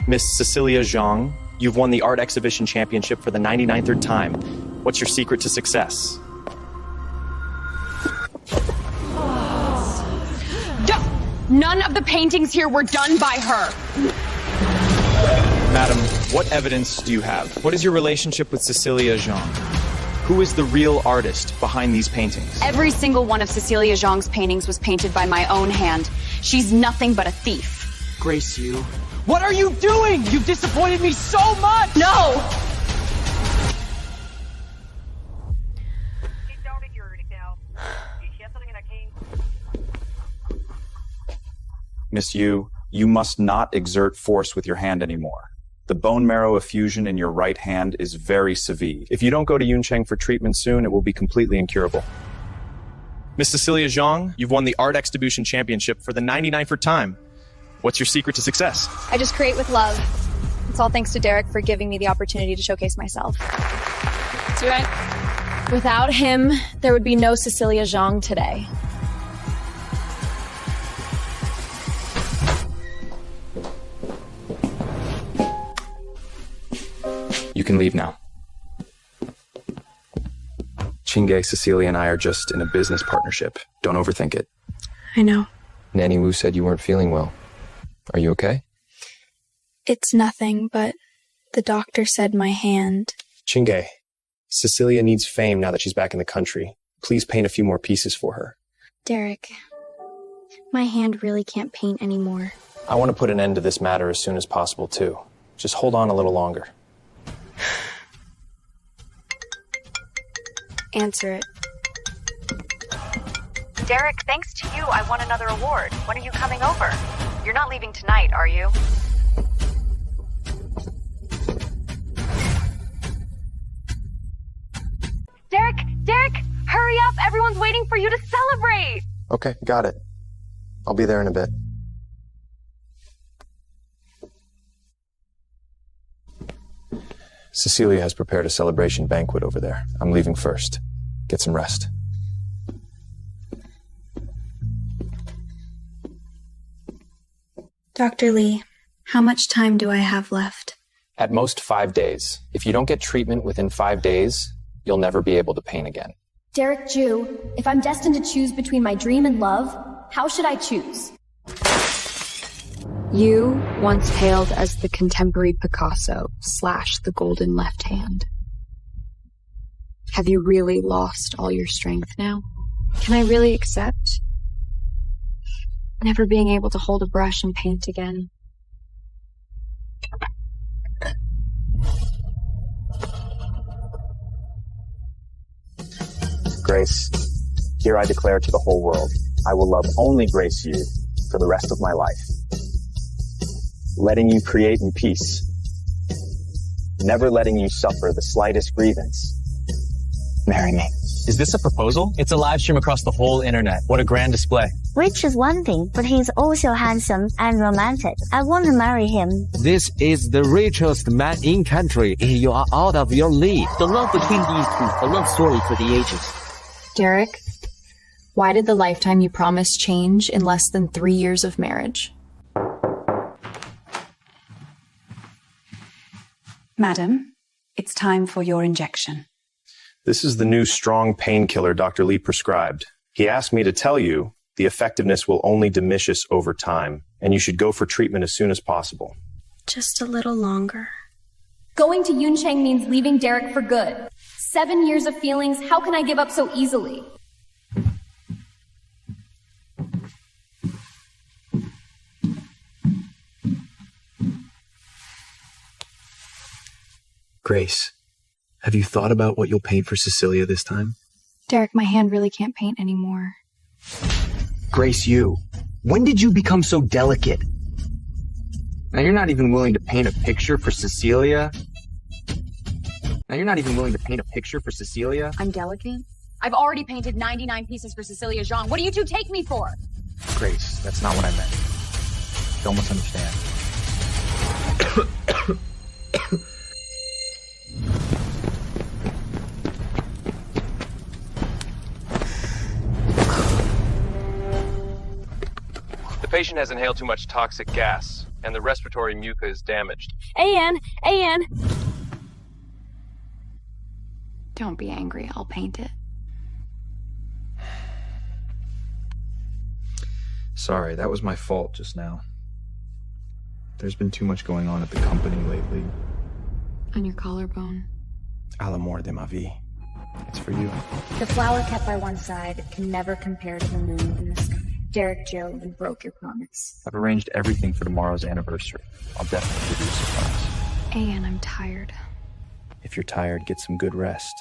Miss Cecilia Zhang, you've won the art exhibition championship for the 99th time. What's your secret to success? None of the paintings here were done by her. Madam, what evidence do you have? What is your relationship with Cecilia Zhang? Who is the real artist behind these paintings? Every single one of Cecilia Zhang's paintings was painted by my own hand. She's nothing but a thief. Grace, you. What are you doing? You've disappointed me so much! No! Miss Yu, you must not exert force with your hand anymore. The bone marrow effusion in your right hand is very severe. If you don't go to Yuncheng for treatment soon, it will be completely incurable. Miss Cecilia Zhang, you've won the art exhibition championship for the 99th time. What's your secret to success? I just create with love. It's all thanks to Derek for giving me the opportunity to showcase myself. That's right. Without him, there would be no Cecilia Zhang today. You can leave now. Qingge, Cecilia, and I are just in a business partnership. Don't overthink it. I know. Nanny Wu said you weren't feeling well. Are you okay? It's nothing, but the doctor said my hand. Qingge, Cecilia needs fame now that she's back in the country. Please paint a few more pieces for her. Derek, my hand really can't paint anymore. I want to put an end to this matter as soon as possible, too. Just hold on a little longer. Answer it. Derek, thanks to you, I won another award. When are you coming over? You're not leaving tonight, are you? Derek, hurry up! Everyone's waiting for you to celebrate! Okay, got it. I'll be there in a bit. Cecilia has prepared a celebration banquet over there. I'm leaving first. Get some rest. Dr. Lee, how much time do I have left? At most 5 days. If you don't get treatment within 5 days, you'll never be able to paint again. Derek Ju, if I'm destined to choose between my dream and love, how should I choose? You once hailed as the contemporary Picasso / the golden left hand. Have you really lost all your strength now? Can I really accept never being able to hold a brush and paint again? Grace, here I declare to the whole world, I will love only Grace Yu for the rest of my life. Letting you create in peace. Never letting you suffer the slightest grievance. Marry me. Is this a proposal? It's a live stream across the whole internet. What a grand display. Rich is one thing, but he's also handsome and romantic. I want to marry him. This is the richest man in country. You are out of your league. The love between these two, a love story for the ages. Derek, why did the lifetime you promised change in less than 3 years of marriage? Madam, it's time for your injection. This is the new strong painkiller Dr. Lee prescribed. He asked me to tell you the effectiveness will only diminish over time, and you should go for treatment as soon as possible. Just a little longer. Going to Yuncheng means leaving Derek for good. 7 years of feelings, how can I give up so easily? Grace, have you thought about what you'll paint for Cecilia this time? Derek, my hand really can't paint anymore. Grace Yu, when did you become so delicate? Now you're not even willing to paint a picture for Cecilia? I'm delicate? I've already painted 99 pieces for Cecilia Zhang. What do you two take me for? Grace, that's not what I meant. Don't misunderstand. The patient has inhaled too much toxic gas. and the respiratory muca is damaged. Anne! Don't be angry, I'll paint it. Sorry, that was my fault just now. There's been too much going on at the company lately. On your collarbone. A l'amour de ma vie. It's for you. The flower kept by one side can never compare to the moon in the sky. Derek, Joe, you broke your promise. I've arranged everything for tomorrow's anniversary. I'll definitely give you a surprise. Anne, I'm tired. If you're tired, get some good rest.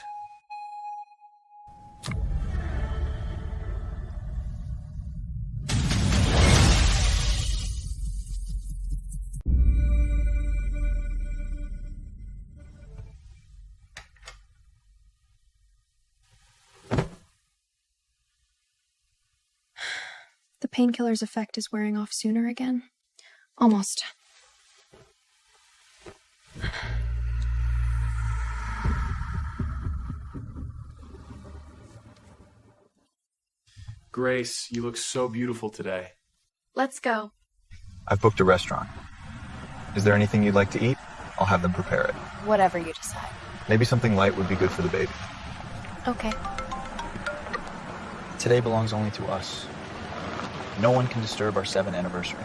The painkiller's effect is wearing off sooner again. Almost. Grace, you look so beautiful today. Let's go. I've booked a restaurant. Is there anything you'd like to eat? I'll have them prepare it. Whatever you decide. Maybe something light would be good for the baby. Okay. Today belongs only to us. No one can disturb our 7th anniversary.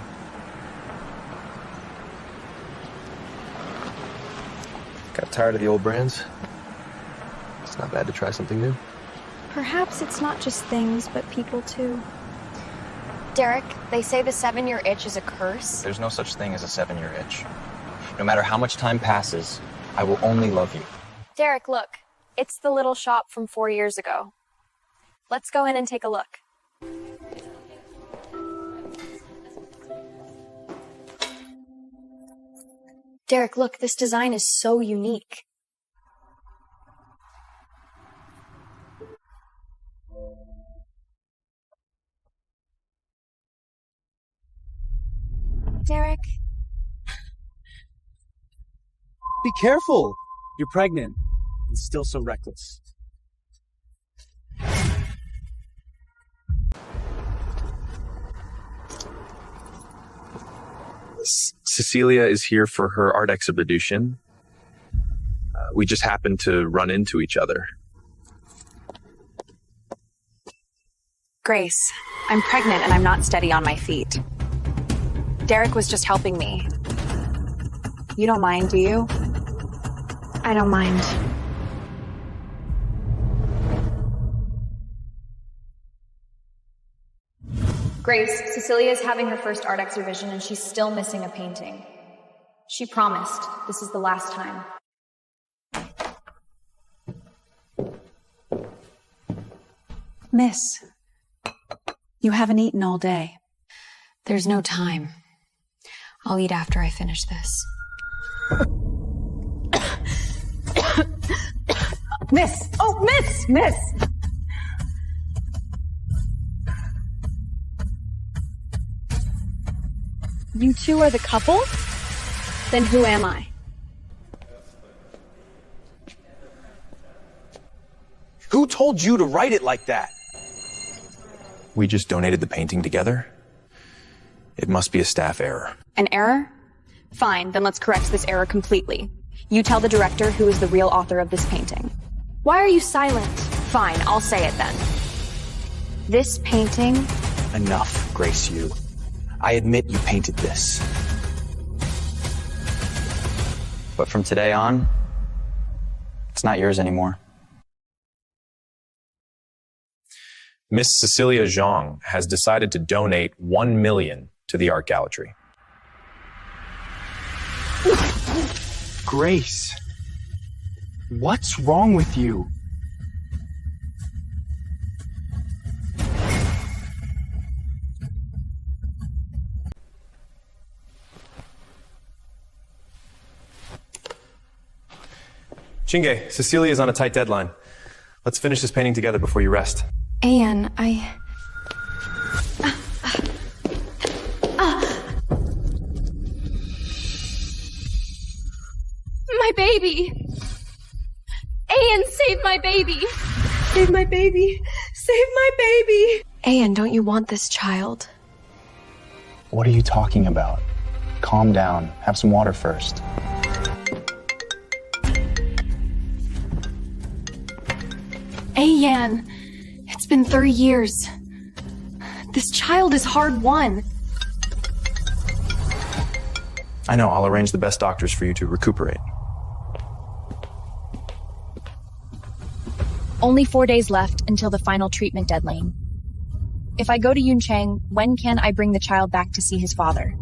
Got tired of the old brands? It's not bad to try something new. Perhaps it's not just things, but people too. Derek, they say the 7-year itch is a curse. There's no such thing as a 7-year itch. No matter how much time passes, I will only love you. Derek, look. It's the little shop from 4 years ago. Let's go in and take a look. Derek, look, this design is so unique. Derek? Be careful! You're pregnant and still so reckless. Cecilia is here for her art exhibition. We just happened to run into each other. Grace, I'm pregnant and I'm not steady on my feet. Derek was just helping me. You don't mind, do you? I don't mind. Grace, Cecilia is having her first art exhibition and she's still missing a painting. She promised this is the last time. Miss, you haven't eaten all day. There's no time. I'll eat after I finish this. Miss! Oh, miss! You two are the couple? Then who am I? Who told you to write it like that? We just donated the painting together. It must be a staff error. An error? Fine, then let's correct this error completely. You tell the director who is the real author of this painting. Why are you silent? Fine, I'll say it then. This painting... Enough, Grace Yu. I admit you painted this. But from today on, it's not yours anymore. Miss Cecilia Zhang has decided to donate $1 million to the art gallery. Grace, what's wrong with you? Chinge, Cecilia is on a tight deadline. Let's finish this painting together before you rest. Anne, My baby! Anne, save my baby! Save my baby! Save my baby! Anne, don't you want this child? What are you talking about? Calm down. Have some water first. Ayan, it's been 30 years. This child is hard won. I know, I'll arrange the best doctors for you to recuperate. Only 4 days left until the final treatment deadline. If I go to Yuncheng, when can I bring the child back to see his father?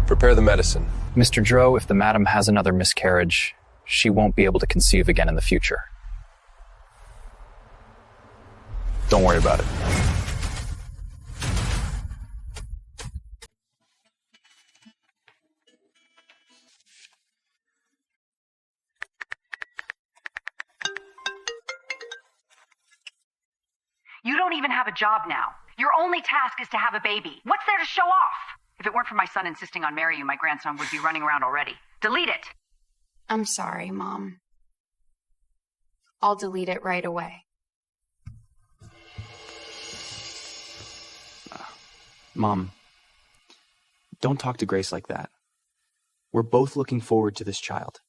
Prepare the medicine. Mr. Dro, if the madam has another miscarriage, she won't be able to conceive again in the future. Don't worry about it. You don't even have a job now. Your only task is to have a baby. What's there to show off? If it weren't for my son insisting on marrying you, my grandson would be running around already. Delete it. I'm sorry, Mom. I'll delete it right away. Mom, don't talk to Grace like that. We're both looking forward to this child.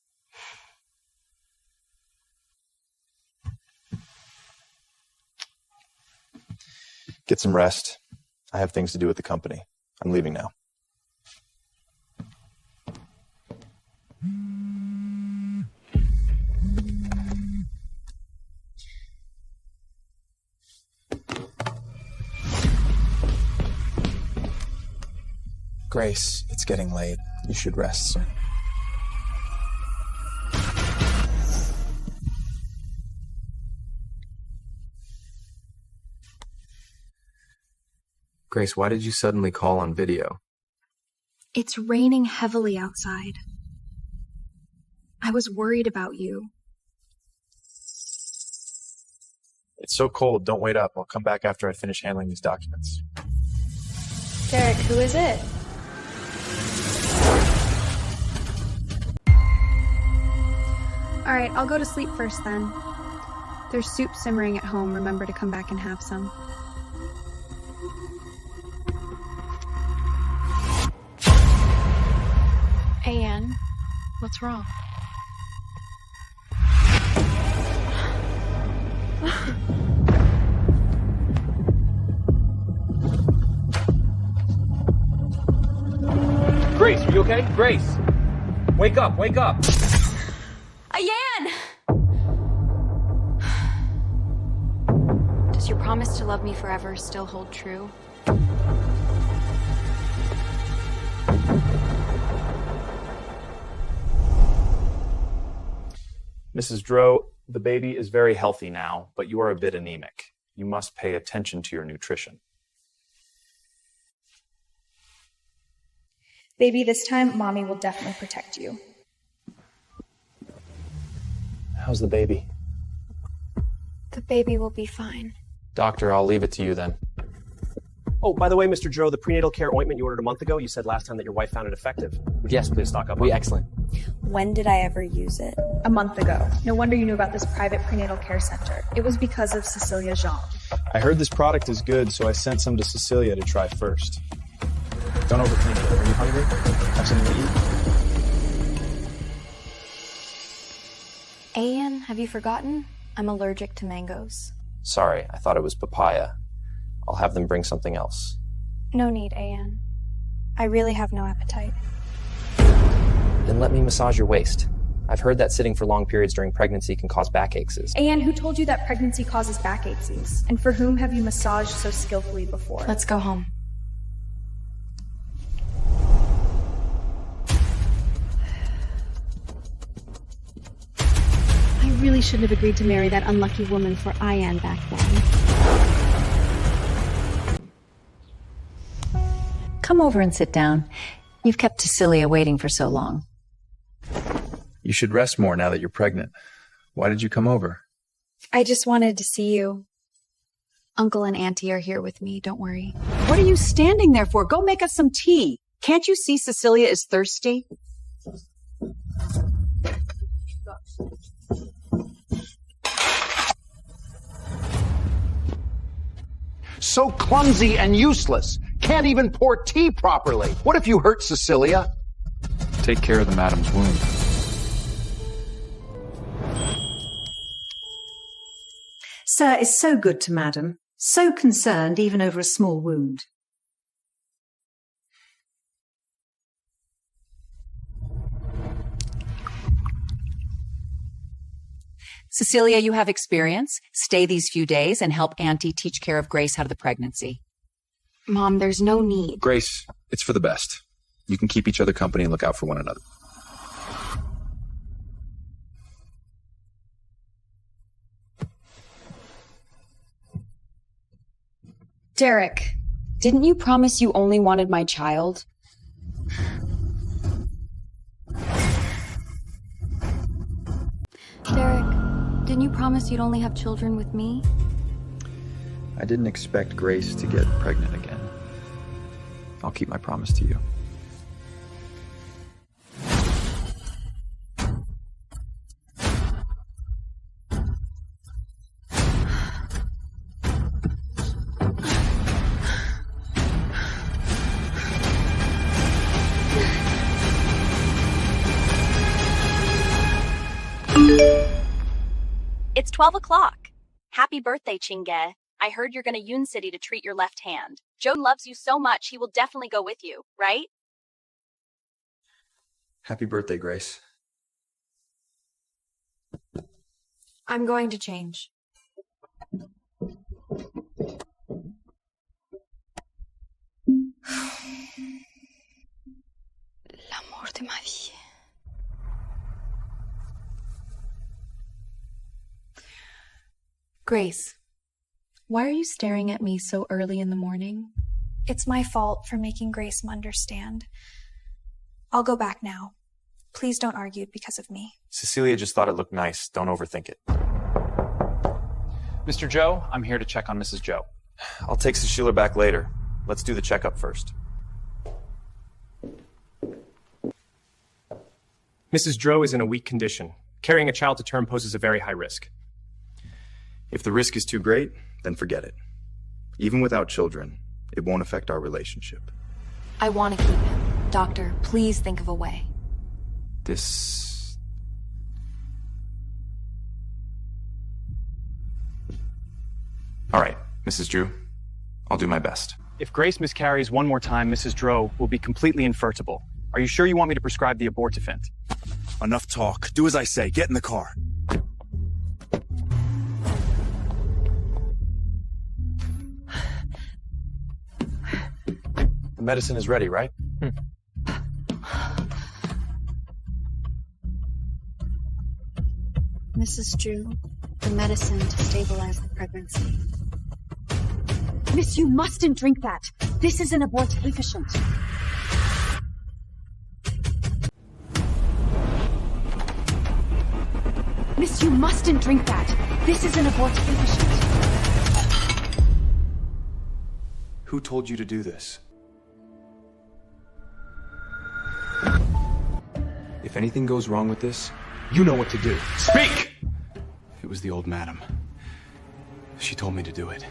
Get some rest. I have things to do with the company. I'm leaving now. Grace, it's getting late. You should rest soon. Grace, why did you suddenly call on video? It's raining heavily outside. I was worried about you. It's so cold, don't wait up. I'll come back after I finish handling these documents. Derek, who is it? All right, I'll go to sleep first then. There's soup simmering at home. Remember to come back and have some. Hey, Anne. What's wrong? Grace, are you okay? Grace! Wake up, wake up! Ayan! Does your promise to love me forever still hold true? Mrs. Dro, the baby is very healthy now, but you are a bit anemic. You must pay attention to your nutrition. Baby, this time, Mommy will definitely protect you. How's the baby? The baby will be fine. Doctor, I'll leave it to you then. Oh, by the way, Mr. Dro, the prenatal care ointment you ordered a month ago, you said last time that your wife found it effective. Would you Yes, please stock up on We it? excellent. When did I ever use it? A month ago. No wonder you knew about this private prenatal care center. It was because of Cecilia Zhang. I heard this product is good, so I sent some to Cecilia to try first. Don't overthink it. Are you hungry? Have something to eat? Anne, have you forgotten? I'm allergic to mangoes. Sorry, I thought it was papaya. I'll have them bring something else. No need, Anne. I really have no appetite. Then let me massage your waist. I've heard that sitting for long periods during pregnancy can cause backaches. Anne, who told you that pregnancy causes backaches? And for whom have you massaged so skillfully before? Let's go home. I really shouldn't have agreed to marry that unlucky woman for Ayan back then. Come over and sit down. You've kept Cecilia waiting for so long. You should rest more now that you're pregnant. Why did you come over? I just wanted to see you. Uncle and Auntie are here with me, don't worry. What are you standing there for? Go make us some tea. Can't you see Cecilia is thirsty? So clumsy and useless. can't even pour tea properly. What if you hurt Cecilia? Take care of the madam's wound. Sir is so good to Madam, so concerned even over a small wound. Cecilia, you have experience. Stay these few days and help Auntie teach care of Grace out of the pregnancy. Mom, there's no need. Grace, it's for the best. You can keep each other company and look out for one another. Derek, didn't you promise you only wanted my child? Derek, didn't you promise you'd only have children with me? I didn't expect Grace to get pregnant again. I'll keep my promise to you. It's 12 o'clock. Happy birthday, Chinge. I heard you're going to Yoon City to treat your left hand. Joe loves you so much, he will definitely go with you, right? Happy birthday, Grace. I'm going to change. L'amour de ma vie. Grace, why are you staring at me so early in the morning? It's my fault for making Grace understand. I'll go back now. Please don't argue because of me. Cecilia just thought it looked nice. Don't overthink it. Mr. Joe, I'm here to check on Mrs. Joe. I'll take Cecilia back later. Let's do the checkup first. Mrs. Joe is in a weak condition. Carrying a child to term poses a very high risk. If the risk is too great, then forget it. Even without children, it won't affect our relationship. I want to keep him. Doctor, please think of a way. This... All right, Mrs. Drew. I'll do my best. If Grace miscarries one more time, Mrs. Joe will be completely infertile. Are you sure you want me to prescribe the abortifant? Enough talk. Do as I say. Get in the car. The medicine is ready, right? Mrs. Drew, the medicine to stabilize the pregnancy. Miss, you mustn't drink that. This is an abortifacient. Miss, you mustn't drink that. This is an abortifacient. Who told you to do this? If anything goes wrong with this, you know what to do. Speak! It was the old madam. She told me to do it.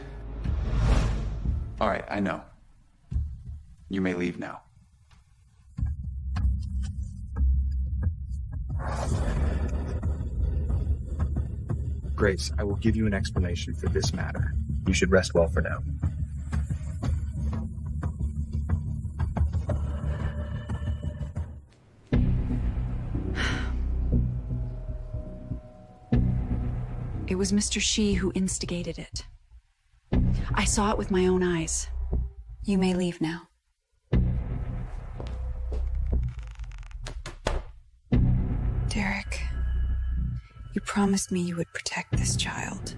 All right, I know. You may leave now. Grace, I will give you an explanation for this matter. You should rest well for now. It was Mr. Shi who instigated it. I saw it with my own eyes. You may leave now. Derek, you promised me you would protect this child.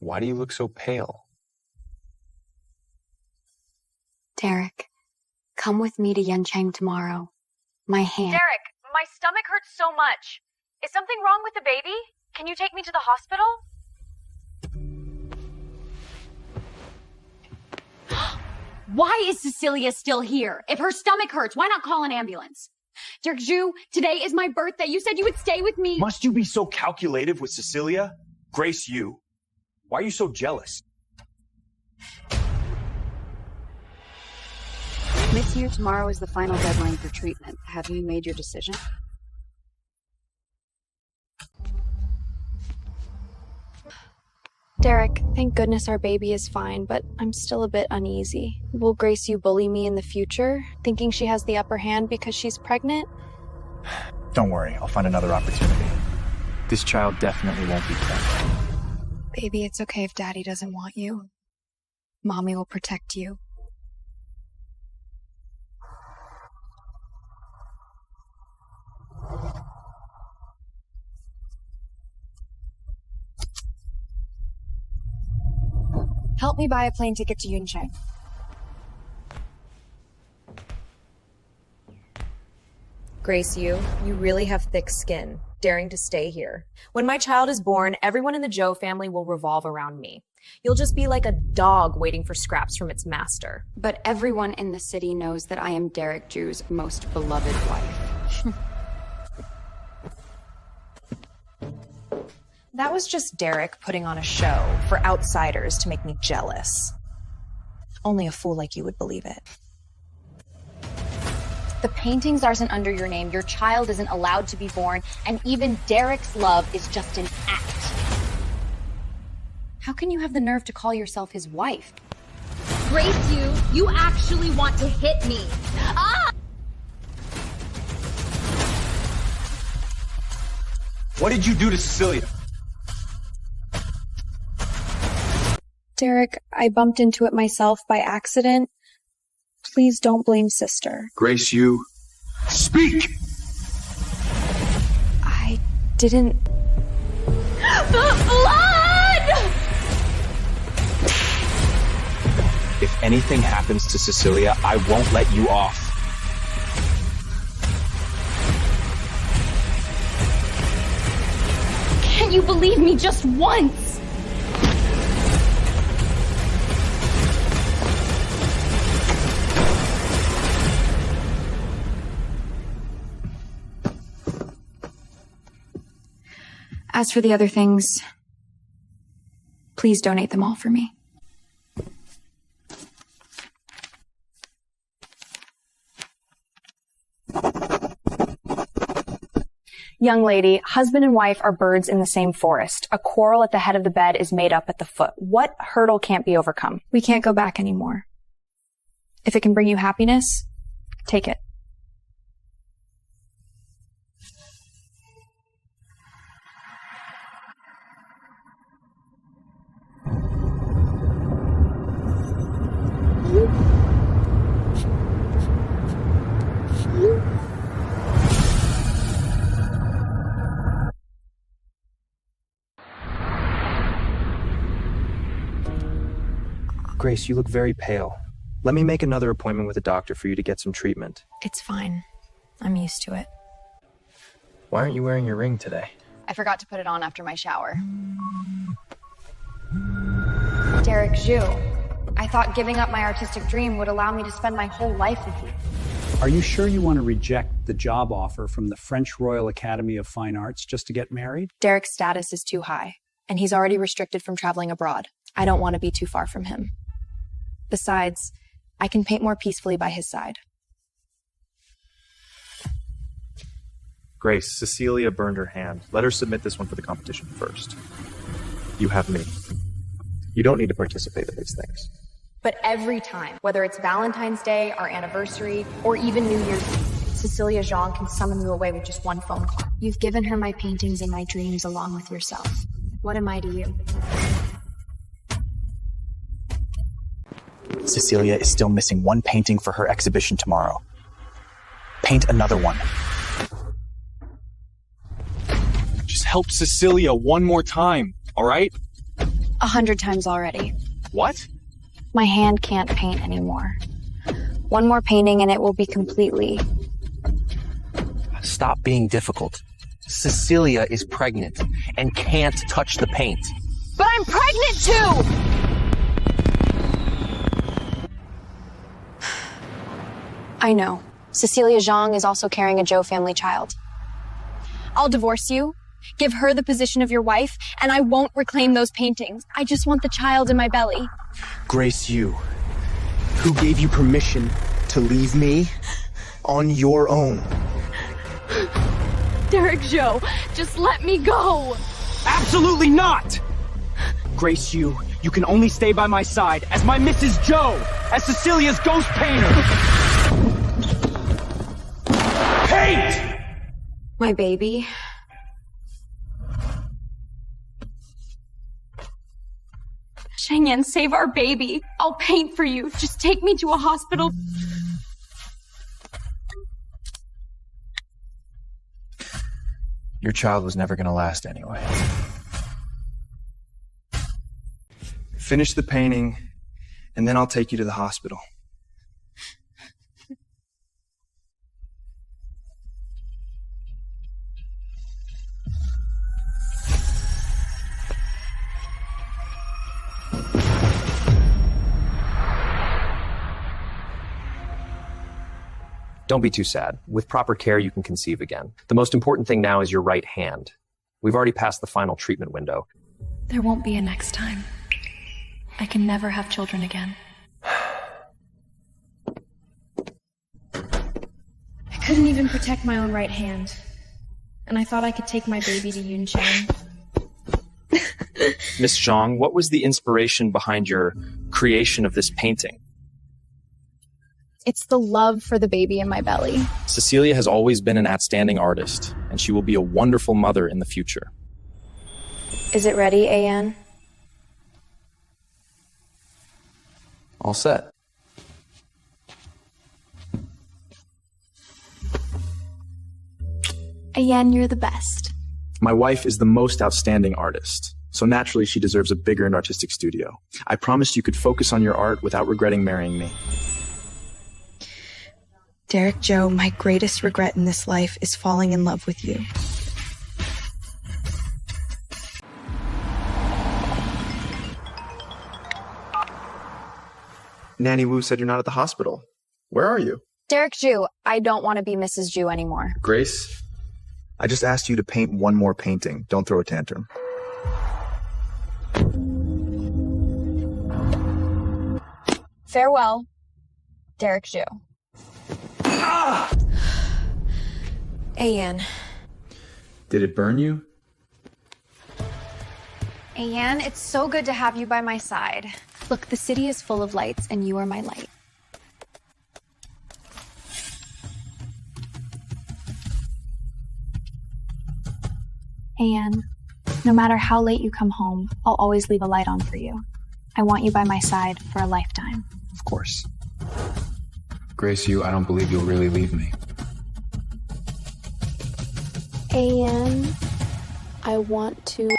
Why do you look so pale? Derek, come with me to Yancheng tomorrow. My hand. Derek, my stomach hurts so much. Is something wrong with the baby? Can you take me to the hospital? Why is Cecilia still here? If her stomach hurts, why not call an ambulance? Derek Zhu, today is my birthday. You said you would stay with me. Must you be so calculative with Cecilia? Grace, you. Why are you so jealous? Miss Yu, tomorrow is the final deadline for treatment. Have you made your decision? Derek, thank goodness our baby is fine, but I'm still a bit uneasy. Will Grace Yu bully me in the future, thinking she has the upper hand because she's pregnant? Don't worry, I'll find another opportunity. This child definitely won't be pregnant. Baby, it's okay if Daddy doesn't want you. Mommy will protect you. Help me buy a plane ticket to Yuncheng. Grace, you really have thick skin, daring to stay here. When my child is born, everyone in the Zhou family will revolve around me. You'll just be like a dog waiting for scraps from its master. But everyone in the city knows that I am Derek Zhu's most beloved wife. That was just Derek putting on a show for outsiders to make me jealous. Only a fool like you would believe it. The paintings aren't under your name, your child isn't allowed to be born, and even Derek's love is just an act. How can you have the nerve to call yourself his wife? Grace, you actually want to hit me. Ah! What did you do to Cecilia? Derek, I bumped into it myself by accident. Please don't blame sister. Grace, you. Speak! I didn't... The blood! If anything happens to Cecilia, I won't let you off. Can't you believe me just once? As for the other things, please donate them all for me. Young lady, husband and wife are birds in the same forest. A quarrel at the head of the bed is made up at the foot. What hurdle can't be overcome? We can't go back anymore. If it can bring you happiness, take it. Grace, you look very pale. Let me make another appointment with a doctor for you to get some treatment. It's fine. I'm used to it. Why aren't you wearing your ring today? I forgot to put it on after my shower. Derek Zhu, I thought giving up my artistic dream would allow me to spend my whole life with you. Are you sure you want to reject the job offer from the French Royal Academy of Fine Arts just to get married? Derek's status is too high, and he's already restricted from traveling abroad. I don't want to be too far from him. Besides, I can paint more peacefully by his side. Grace, Cecilia burned her hand. Let her submit this one for the competition first. You have me. You don't need to participate in these things. But every time, whether it's Valentine's Day, our anniversary, or even New Year's Eve, Cecilia Zhang can summon you away with just one phone call. You've given her my paintings and my dreams along with yourself. What am I to you? Cecilia is still missing one painting for her exhibition tomorrow. Paint another one. Just help Cecilia one more time, all right? 100 times already. What? My hand can't paint anymore. One more painting and it will be completely... Stop being difficult. Cecilia is pregnant and can't touch the paint. But I'm pregnant too! I know. Cecilia Zhang is also carrying a Zhou family child. I'll divorce you, give her the position of your wife, and I won't reclaim those paintings. I just want the child in my belly. Grace Yu, who gave you permission to leave me on your own? Derek Zhou, just let me go! Absolutely not! Grace Yu, you can only stay by my side as my Mrs. Zhou, as Cecilia's ghost painter! Paint! My baby. Shengyan, save our baby. I'll paint for you. Just take me to a hospital. Your child was never going to last anyway. Finish the painting, and then I'll take you to the hospital. Don't be too sad. With proper care, you can conceive again. The most important thing now is your right hand. We've already passed the final treatment window. There won't be a next time. I can never have children again. I couldn't even protect my own right hand. And I thought I could take my baby to Yuncheng. Miss Zhang, what was the inspiration behind your creation of this painting? It's the love for the baby in my belly. Cecilia has always been an outstanding artist, and she will be a wonderful mother in the future. Is it ready, An? All set. An, you're the best. My wife is the most outstanding artist, so naturally she deserves a bigger and artistic studio. I promised you could focus on your art without regretting marrying me. Derek Zhou, my greatest regret in this life is falling in love with you. Nanny Wu said you're not at the hospital. Where are you? Derek Zhou, I don't want to be Mrs. Zhou anymore. Grace, I just asked you to paint one more painting. Don't throw a tantrum. Farewell, Derek Zhou. An. Did it burn you? An, it's so good to have you by my side. Look, the city is full of lights, and you are my light. An, no matter how late you come home, I'll always leave a light on for you. I want you by my side for a lifetime. Of course. Grace Yu, I don't believe you'll really leave me. An, I want to...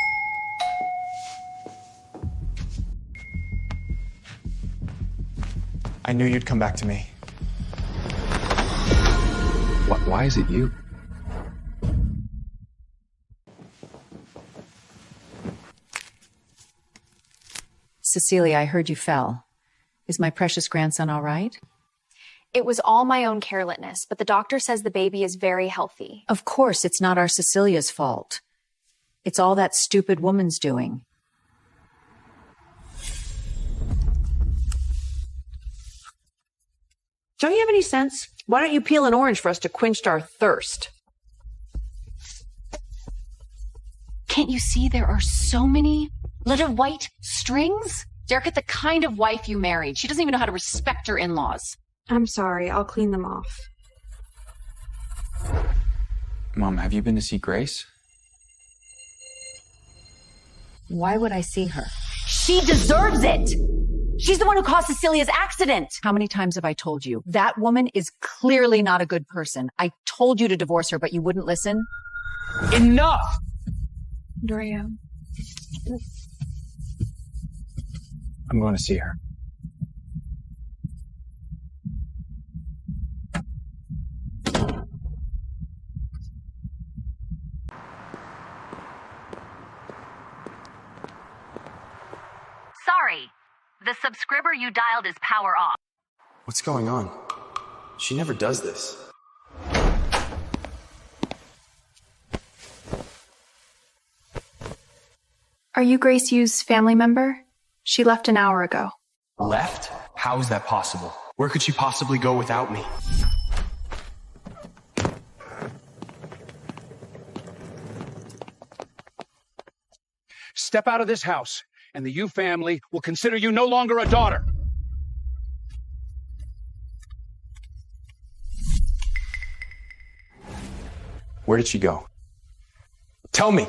I knew you'd come back to me. Why is it you? Cecilia, I heard you fell. Is my precious grandson all right? It was all my own carelessness, but the doctor says the baby is very healthy. Of course, it's not our Cecilia's fault. It's all that stupid woman's doing. Don't you have any sense? Why don't you peel an orange for us to quench our thirst? Can't you see there are so many little white strings? Derek, the kind of wife you married. She doesn't even know how to respect her in-laws. I'm sorry, I'll clean them off. Mom, have you been to see Grace? Why would I see her? She deserves it! She's the one who caused Cecilia's accident! How many times have I told you? That woman is clearly not a good person. I told you to divorce her, but you wouldn't listen. Enough! Dorio. I'm going to see her. Sorry. The subscriber you dialed is power off. What's going on? She never does this. Are you Grace Yu's family member? She left an hour ago. Left? How is that possible? Where could she possibly go without me? Step out of this house, and the Yu family will consider you no longer a daughter. Where did she go? Tell me!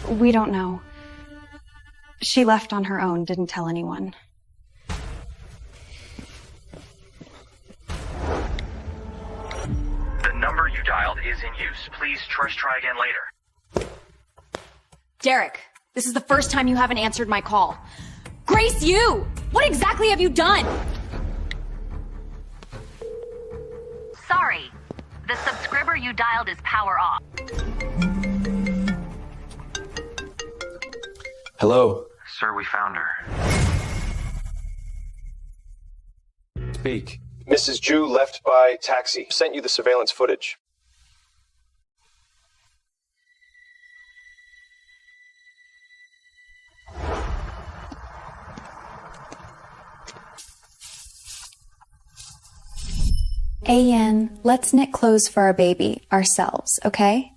We don't know. She left on her own, didn't tell anyone. The number you dialed is in use. Please try again later. Derek, this is the first time you haven't answered my call. Grace Yu! What exactly have you done? Sorry. The subscriber you dialed is power off. Hello? Sir, we found her. Speak. Mrs. Ju left by taxi. Sent you the surveillance footage. Ayan, let's knit clothes for our baby ourselves, okay?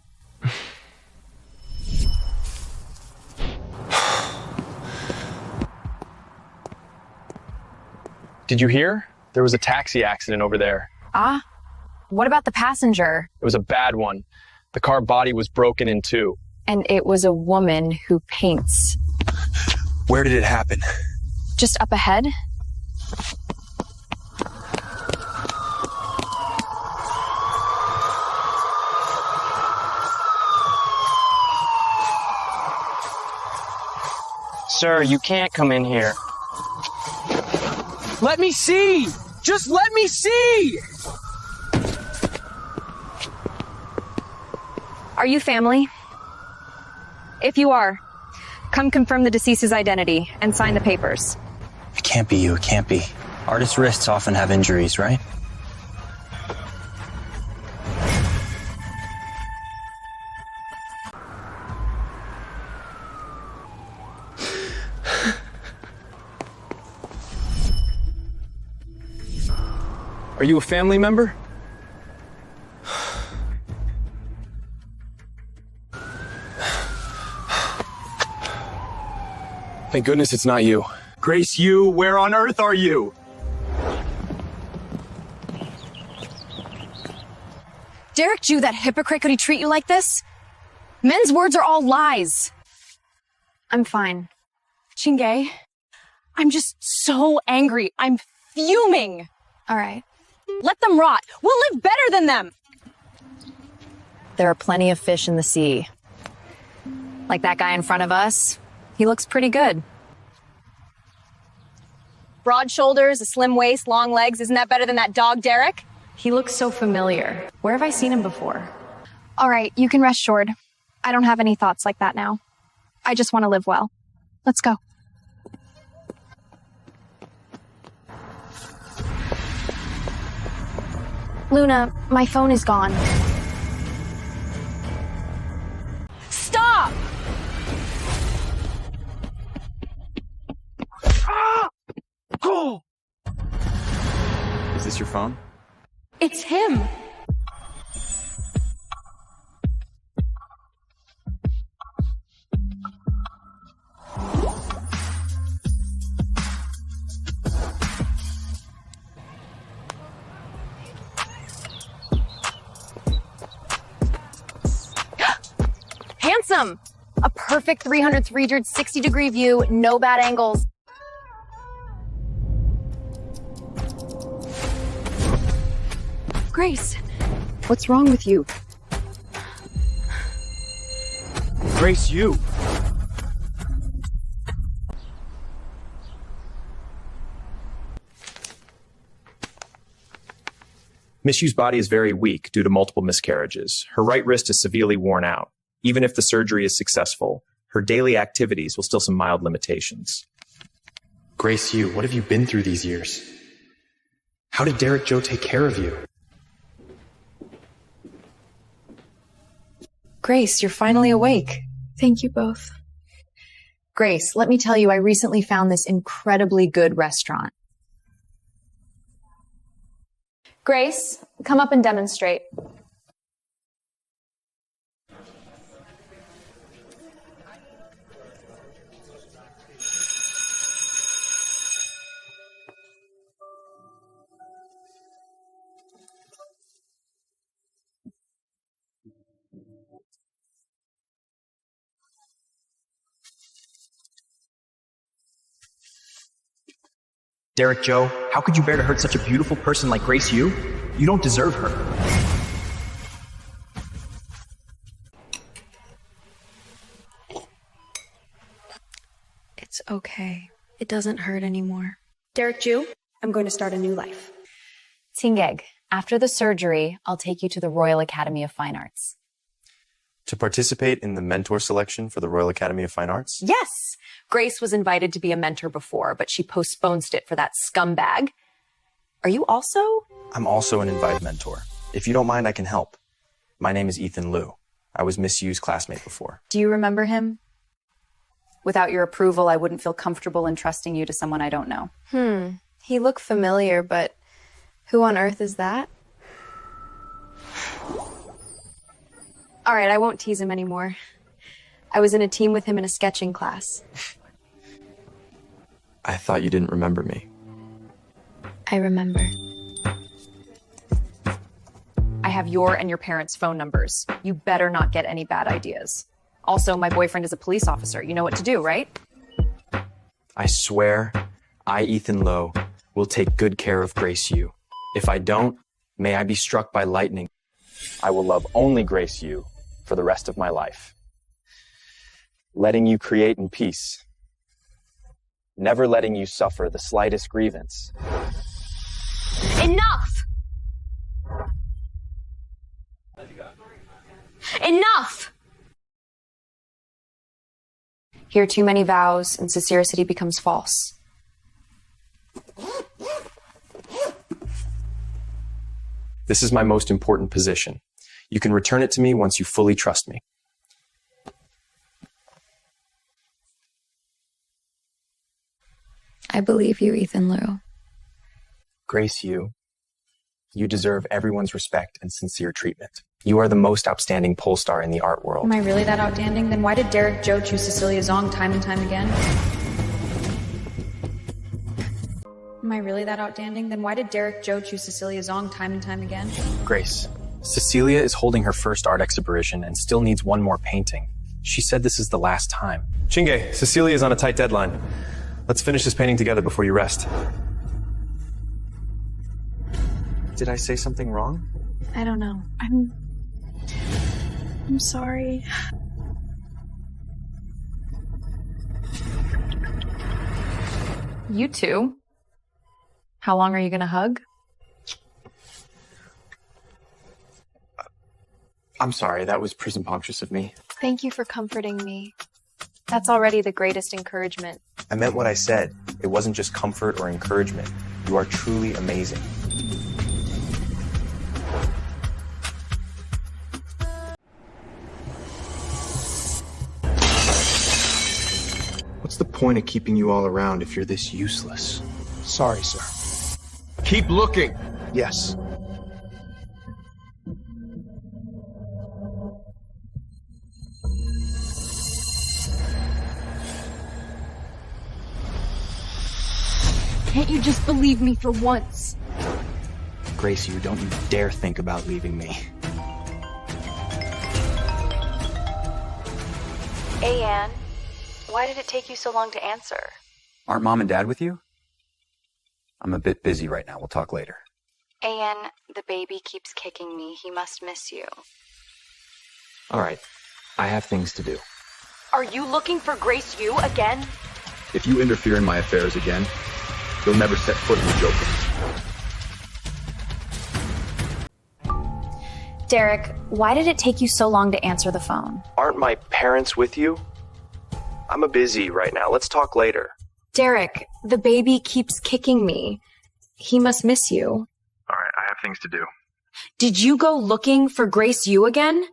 Did you hear? There was a taxi accident over there. Ah? What about the passenger? It was a bad one. The car body was broken in two. And it was a woman who paints. Where did it happen? Just up ahead? Sir, you can't come in here. Let me see! Just let me see! Are you family? If you are, come confirm the deceased's identity and sign the papers. It can't be you, it can't be. Artists' wrists often have injuries, right? Are you a family member? Thank goodness it's not you. Grace Yu, where on earth are you? Derek Ju, that hypocrite, could he treat you like this? Men's words are all lies. I'm fine. Chingay, I'm just so angry. I'm fuming. All right. Let them rot. We'll live better than them. There are plenty of fish in the sea. Like that guy in front of us. He looks pretty good. Broad shoulders, a slim waist, long legs. Isn't that better than that dog, Derek? He looks so familiar. Where have I seen him before? All right, you can rest assured. I don't have any thoughts like that now. I just want to live well. Let's go. Luna, my phone is gone. Stop! Oh! Is this your phone? It's him. Handsome! A perfect 360-degree view, no bad angles. Grace, what's wrong with you? Grace Yu. Miss Yu's body is very weak due to multiple miscarriages. Her right wrist is severely worn out. Even if the surgery is successful, her daily activities will still some mild limitations. Grace Yu, what have you been through these years? How did Derek Joe take care of you? Grace, you're finally awake. Thank you both. Grace, let me tell you, I recently found this incredibly good restaurant. Grace, come up and demonstrate. Derek Joe, how could you bear to hurt such a beautiful person like Grace Yu? You don't deserve her. It's okay. It doesn't hurt anymore. Derek Jew, I'm going to start a new life. Tingeg, after the surgery, I'll take you to the Royal Academy of Fine Arts. To participate in the mentor selection for the Royal Academy of Fine Arts? Yes! Grace was invited to be a mentor before, but she postponed it for that scumbag. Are you also? I'm also an invited mentor. If you don't mind, I can help. My name is Ethan Liu. I was Miss Yu's classmate before. Do you remember him? Without your approval, I wouldn't feel comfortable entrusting you to someone I don't know. He looked familiar, but who on earth is that? All right, I won't tease him anymore. I was in a team with him in a sketching class. I thought you didn't remember me. I remember. I have your and your parents' phone numbers. You better not get any bad ideas. Also, my boyfriend is a police officer. You know what to do, right? I swear, I, Ethan Lowe, will take good care of Grace Yu. If I don't, may I be struck by lightning. I will love only Grace Yu for the rest of my life. Letting you create in peace. Never letting you suffer the slightest grievance. Enough! Enough! Here, too many vows, and sincerity becomes false. This is my most important position. You can return it to me once you fully trust me. I believe you, Ethan Liu. Grace Yu, you deserve everyone's respect and sincere treatment. You are the most outstanding pole star in the art world. Am I really that outstanding? Then why did Derek Joe choose Cecilia Zong time and time again? Am I really that outstanding? Then why did Derek Joe choose Cecilia Zong time and time again? Grace, Cecilia is holding her first art exhibition and still needs one more painting. She said this is the last time. Chinge, Cecilia is on a tight deadline. Let's finish this painting together before you rest. Did I say something wrong? I don't know. I'm sorry. You two? How long are you gonna hug? I'm sorry, that was presumptuous of me. Thank you for comforting me. That's already the greatest encouragement. I meant what I said. It wasn't just comfort or encouragement. You are truly amazing. What's the point of keeping you all around if you're this useless? Sorry, sir. Keep looking. Yes. Can't you just believe me for once? Grace, you don't you dare think about leaving me. Hey, Anne. Why did it take you so long to answer? Aren't Mom and Dad with you? I'm a bit busy right now. We'll talk later. Anne, the baby keeps kicking me. He must miss you. All right. I have things to do. Are you looking for Grace Yu again? If you interfere in my affairs again, you'll never set foot in the Joker. Derek, why did it take you so long to answer the phone? Aren't my parents with you? I'm busy right now. Let's talk later. Derek, the baby keeps kicking me. He must miss you. All right, I have things to do. Did you go looking for Grace Yu again?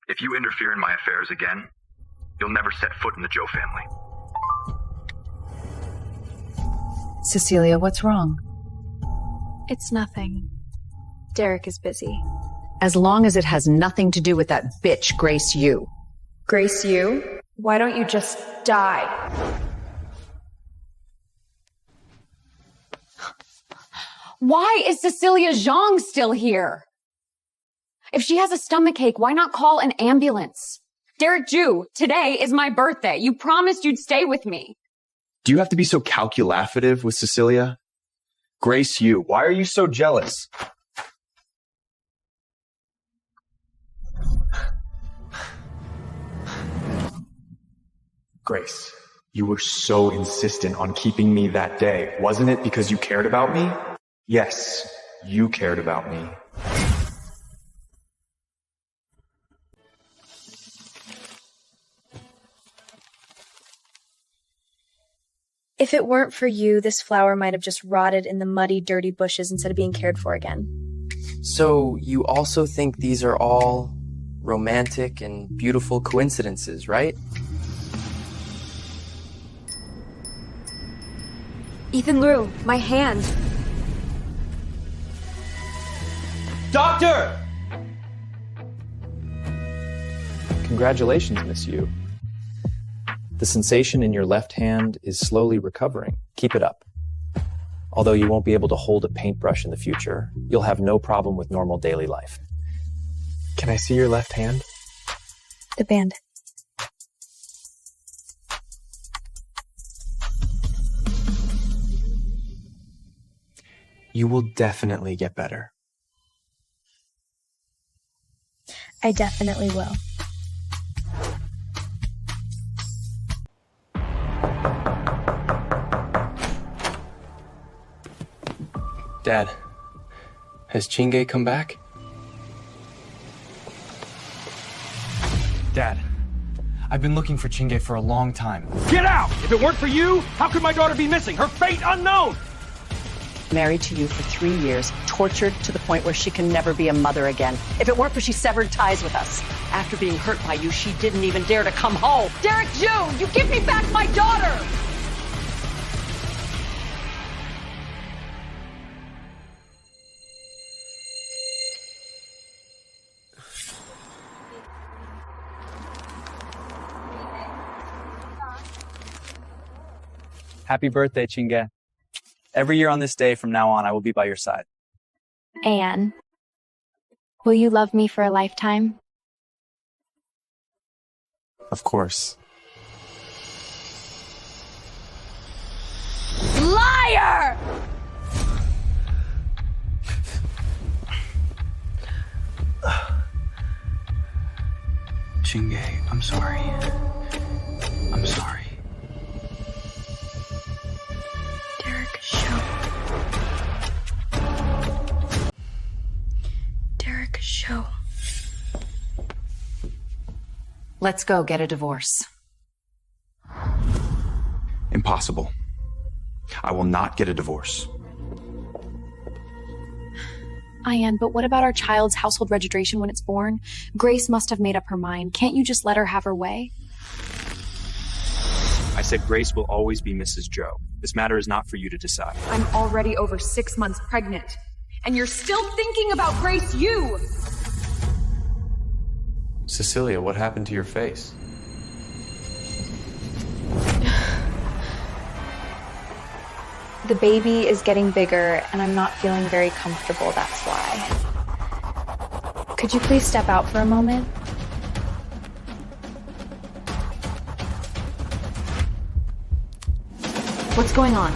If you interfere in my affairs again, you'll never set foot in the Joe family. Cecilia, what's wrong? It's nothing. Derek is busy. As long as it has nothing to do with that bitch, Grace Yu. Grace Yu? Why don't you just die? Why is Cecilia Zhang still here? If she has a stomachache, why not call an ambulance? Derek Ju, today is my birthday. You promised you'd stay with me. Do you have to be so calculative with Cecilia? Grace Yu, why are you so jealous? Grace, you were so insistent on keeping me that day. Wasn't it because you cared about me? Yes, you cared about me. If it weren't for you, this flower might have just rotted in the muddy, dirty bushes instead of being cared for again. So you also think these are all romantic and beautiful coincidences, right? Ethan Liu, my hand. Doctor! Congratulations, Miss Yu. The sensation in your left hand is slowly recovering. Keep it up. Although you won't be able to hold a paintbrush in the future, you'll have no problem with normal daily life. Can I see your left hand? The band. You will definitely get better. I definitely will. Dad, has Chingay come back? Dad, I've been looking for Chingay for a long time. Get out! If it weren't for you, how could my daughter be missing? Her fate unknown! Married to you for 3 years, tortured to the point where she can never be a mother again. If it weren't for she severed ties with us. After being hurt by you, she didn't even dare to come home. Derek Ju, you give me back my daughter! Happy birthday, Chingay. Every year on this day from now on, I will be by your side. Anne, will you love me for a lifetime? Of course. Liar! Chingay, I'm sorry. I'm sorry. Derek, show. Derek, show. Let's go get a divorce. Impossible. I will not get a divorce. Ian, but what about our child's household registration when it's born? Grace must have made up her mind. Can't you just let her have her way? I said Grace will always be Mrs. Joe. This matter is not for you to decide. I'm already over 6 months pregnant. And you're still thinking about Grace Yu! Cecilia, what happened to your face? The baby is getting bigger, and I'm not feeling very comfortable, that's why. Could you please step out for a moment? What's going on?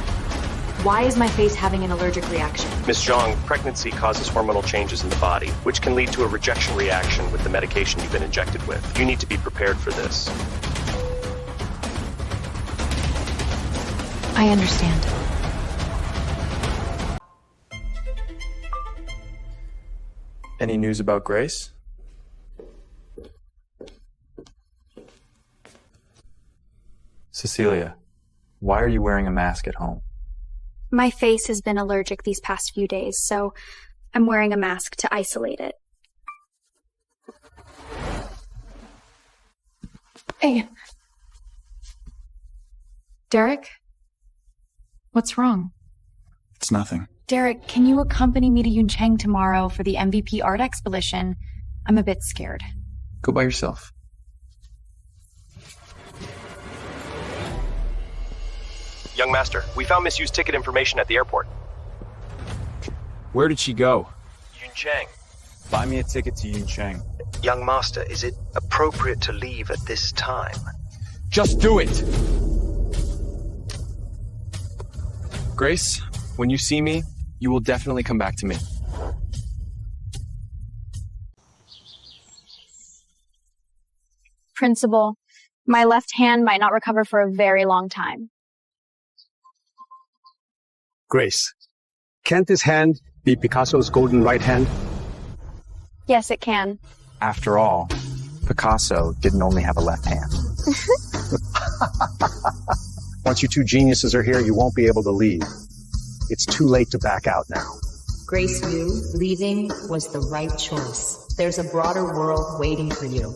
Why is my face having an allergic reaction? Ms. Zhang, pregnancy causes hormonal changes in the body, which can lead to a rejection reaction with the medication you've been injected with. You need to be prepared for this. I understand. Any news about Grace? Cecilia, Why are you wearing a mask at home? My face has been allergic these past few days, so I'm wearing a mask to isolate it. Hey. Derek? What's wrong? It's nothing. Derek, can you accompany me to Yuncheng tomorrow for the MVP art exhibition? I'm a bit scared. Go by yourself. Young Master, we found Miss Yu's ticket information at the airport. Where did she go? Yuncheng. Buy me a ticket to Yuncheng. Young Master, is it appropriate to leave at this time? Just do it! Grace, when you see me, you will definitely come back to me. Principal, my left hand might not recover for a very long time. Grace, can't this hand be Picasso's golden right hand? Yes, it can. After all, Picasso didn't only have a left hand. Once you two geniuses are here, you won't be able to leave. It's too late to back out now. Grace Yu, leaving was the right choice. There's a broader world waiting for you.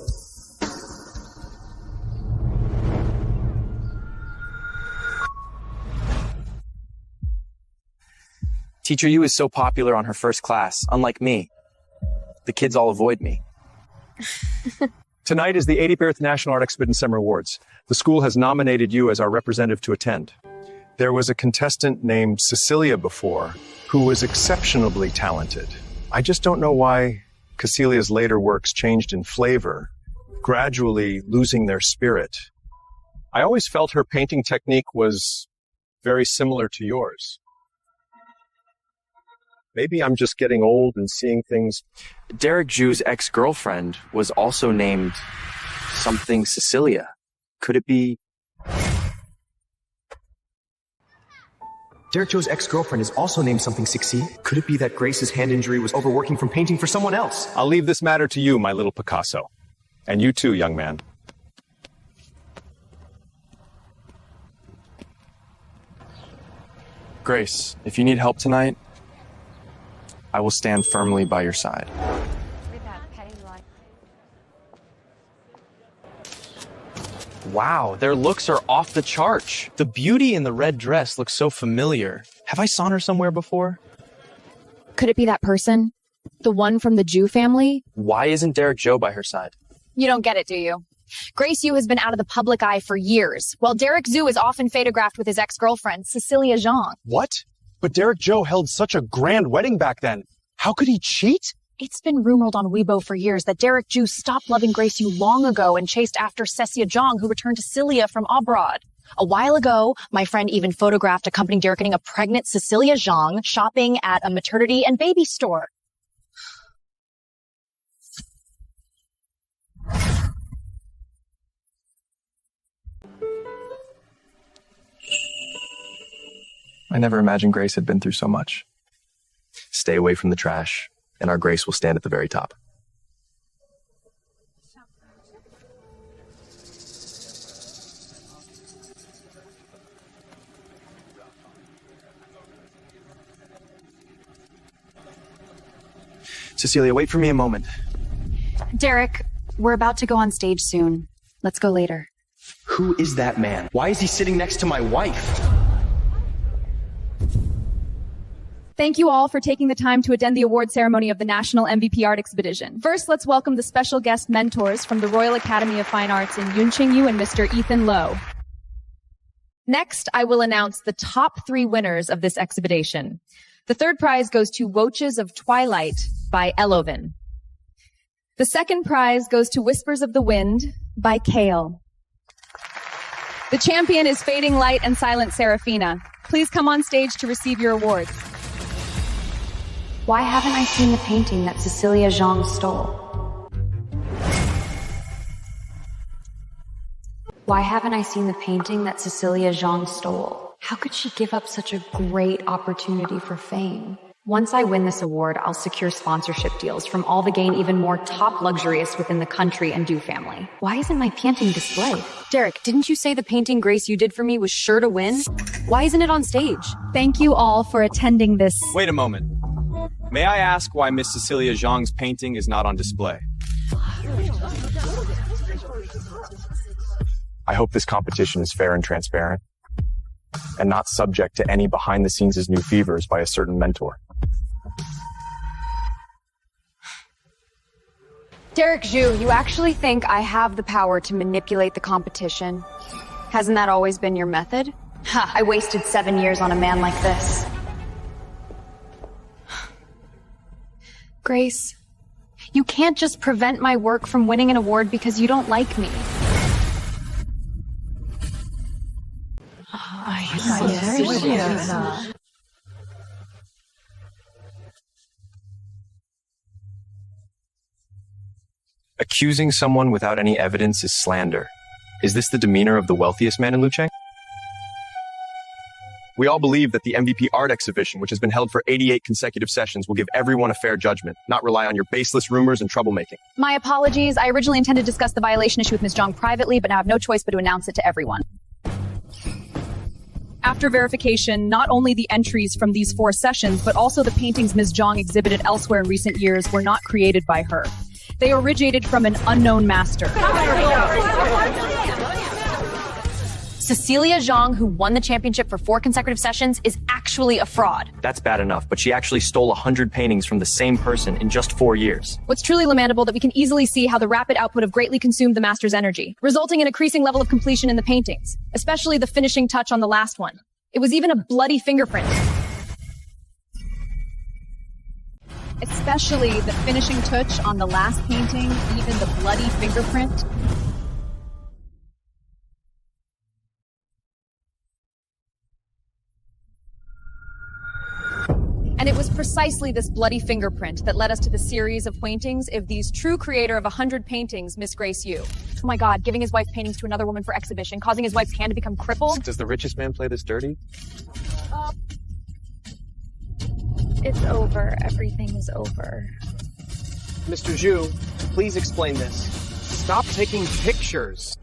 Teacher Yu is so popular on her first class, unlike me. The kids all avoid me. Tonight is the 85th National Art Exhibition Summer Awards. The school has nominated you as our representative to attend. There was a contestant named Cecilia before, who was exceptionally talented. I just don't know why Cecilia's later works changed in flavor, gradually losing their spirit. I always felt her painting technique was very similar to yours. Maybe I'm just getting old and seeing things. Derek Zhu's ex-girlfriend was also named something Cecilia. Could it be? Derek Joe's ex-girlfriend is also named something Sixi. Could it be that Grace's hand injury was overworking from painting for someone else? I'll leave this matter to you, my little Picasso. And you too, young man. Grace, if you need help tonight, I will stand firmly by your side. Wow, their looks are off the chart. The beauty in the red dress looks so familiar. Have I saw her somewhere before? Could it be that person? The one from the Zhu family? Why isn't Derek Zhou by her side? You don't get it, do you? Grace Yu has been out of the public eye for years, while Derek Zhu is often photographed with his ex-girlfriend, Cecilia Zhang. What? But Derek Zhou held such a grand wedding back then. How could he cheat? It's been rumored on Weibo for years that Derek Zhu stopped loving Grace Yu long ago and chased after Cecilia Zhang, who returned to Cilia from abroad. A while ago, my friend even photographed accompanying Derek getting a pregnant Cecilia Zhang shopping at a maternity and baby store. I never imagined Grace had been through so much. Stay away from the trash, and our Grace will stand at the very top. Cecilia, wait for me a moment. Derek, we're about to go on stage soon. Let's go later. Who is that man? Why is he sitting next to my wife? Thank you all for taking the time to attend the award ceremony of the National MVP Art Exhibition. First, let's welcome the special guest mentors from the Royal Academy of Fine Arts in Yuncheng Yu and Mr. Ethan Lowe. Next, I will announce the top 3 winners of this exhibition. The third prize goes to Woaches of Twilight by Elovin. The second prize goes to Whispers of the Wind by Kale. The champion is Fading Light and Silent Seraphina. Please come on stage to receive your awards. Why haven't I seen the painting that Cecilia Zhang stole? Why haven't I seen the painting that Cecilia Zhang stole? How could she give up such a great opportunity for fame? Once I win this award, I'll secure sponsorship deals from all the gain even more top luxurious within the country and Du family. Why isn't my painting displayed? Derek, didn't you say the painting Grace you did for me was sure to win? Why isn't it on stage? Thank you all for attending this. Wait a moment. May I ask why Miss Cecilia Zhang's painting is not on display? I hope this competition is fair and transparent, and not subject to any behind-the-scenes new fevers by a certain mentor. Derek Zhu, you actually think I have the power to manipulate the competition? Hasn't that always been your method? Ha, I wasted 7 years on a man like this. Grace, you can't just prevent my work from winning an award because you don't like me. Accusing someone without any evidence is slander. Is this the demeanor of the wealthiest man in Lucheng? We all believe that the MVP art exhibition, which has been held for 88 consecutive sessions, will give everyone a fair judgment, not rely on your baseless rumors and troublemaking. My apologies. I originally intended to discuss the violation issue with Ms. Zhang privately, but now I have no choice but to announce it to everyone. After verification, not only the entries from these 4 sessions, but also the paintings Ms. Zhang exhibited elsewhere in recent years were not created by her. They originated from an unknown master. Cecilia Zhang, who won the championship for 4 consecutive sessions, is actually a fraud. That's bad enough, but she actually stole 100 paintings from the same person in just 4 years. What's truly lamentable that we can easily see how the rapid output have greatly consumed the master's energy, resulting in an increasing level of completion in the paintings, especially the finishing touch on the last one. It was even a bloody fingerprint. Especially the finishing touch on the last painting, even the bloody fingerprint. And it was precisely this bloody fingerprint that led us to the series of paintings of the true creator of 100 paintings, Miss Grace Yu. Oh my god, giving his wife's paintings to another woman for exhibition, causing his wife's hand to become crippled. Does the richest man play this dirty? It's over. Everything is over. Mr. Zhu, please explain this. Stop taking pictures.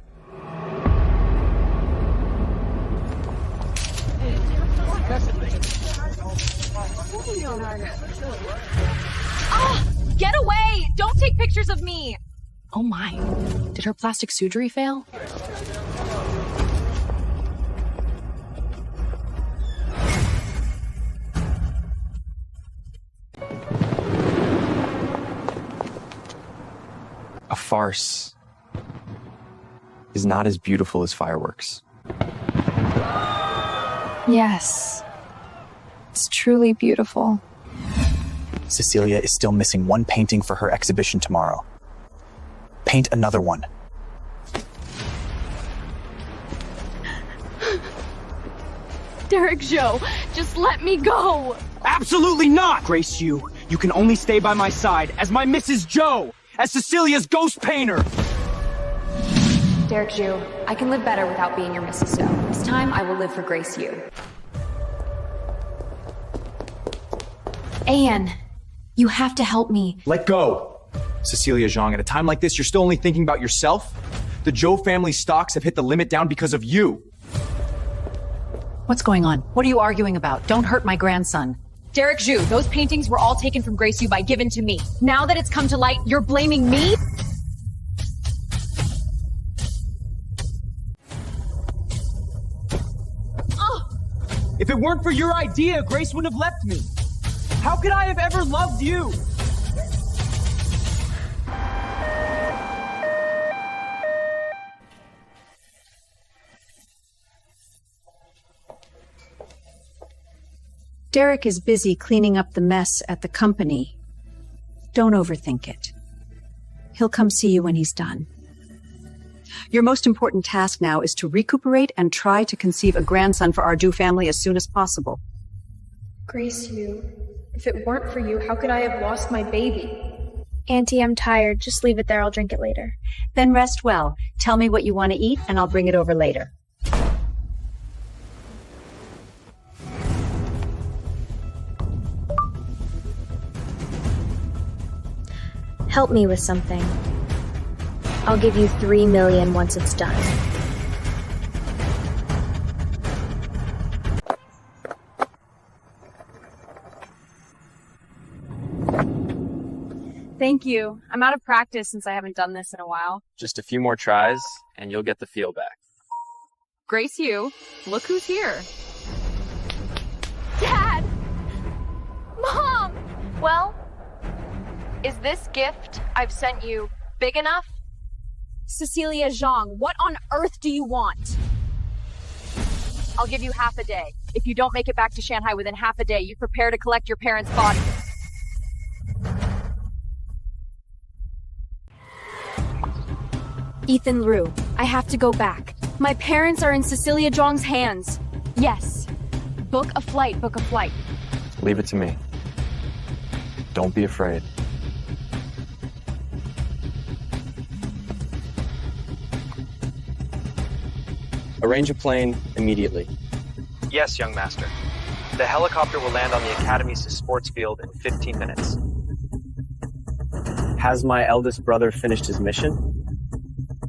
Ah! Get away! Don't take pictures of me! Oh my. Did her plastic surgery fail? A farce is not as beautiful as fireworks. Yes. It's truly beautiful. Cecilia is still missing 1 painting for her exhibition tomorrow. Paint another one. Derek Zhou, just let me go! Absolutely not! Grace Yu, you can only stay by my side as my Mrs. Zhou, as Cecilia's ghost painter! Derek Zhu, I can live better without being your Mrs. Zhou. This time, I will live for Grace Yu. Anne, you have to help me. Let go! Cecilia Zhang, at a time like this, you're still only thinking about yourself? The Zhou family stocks have hit the limit down because of you. What's going on? What are you arguing about? Don't hurt my grandson. Derek Zhu, those paintings were all taken from Grace Yu by given to me. Now that it's come to light, you're blaming me? If it weren't for your idea, Grace wouldn't have left me. How could I have ever loved you? Derek is busy cleaning up the mess at the company. Don't overthink it. He'll come see you when he's done. Your most important task now is to recuperate and try to conceive a grandson for our Du family as soon as possible. Grace Yu, if it weren't for you, how could I have lost my baby? Auntie, I'm tired. Just leave it there. I'll drink it later. Then rest well. Tell me what you want to eat, and I'll bring it over later. Help me with something. I'll give you 3 million once it's done. Thank you. I'm out of practice since I haven't done this in a while. Just a few more tries, and you'll get the feel back. Grace you. Look who's here. Dad! Mom! Well, is this gift I've sent you big enough? Cecilia Zhang, what on earth do you want? I'll give you half a day. If you don't make it back to Shanghai within half a day, you prepare to collect your parents' body. Ethan Rue, I have to go back. My parents are in Cecilia Zhang's hands. Yes. Book a flight, book a flight. Leave it to me. Don't be afraid. Arrange a plane immediately. Yes, young master. The helicopter will land on the Academy's sports field in 15 minutes. Has my eldest brother finished his mission?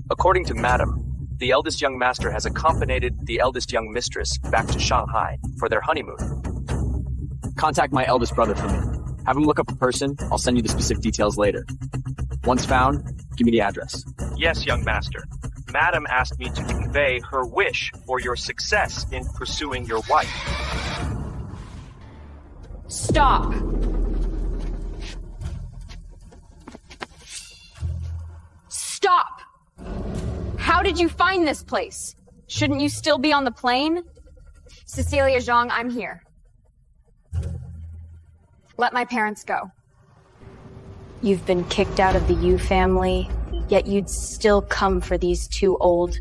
According to Madam, the eldest young master has accompanied the eldest young mistress back to Shanghai for their honeymoon. Contact my eldest brother for me. Have him look up a person. I'll send you the specific details later. Once found, give me the address. Yes, young master. Madam asked me to convey her wish for your success in pursuing your wife. Stop! Stop! How did you find this place? Shouldn't you still be on the plane? Cecilia Zhang, I'm here. Let my parents go. You've been kicked out of the Yu family, yet you'd still come for these two old...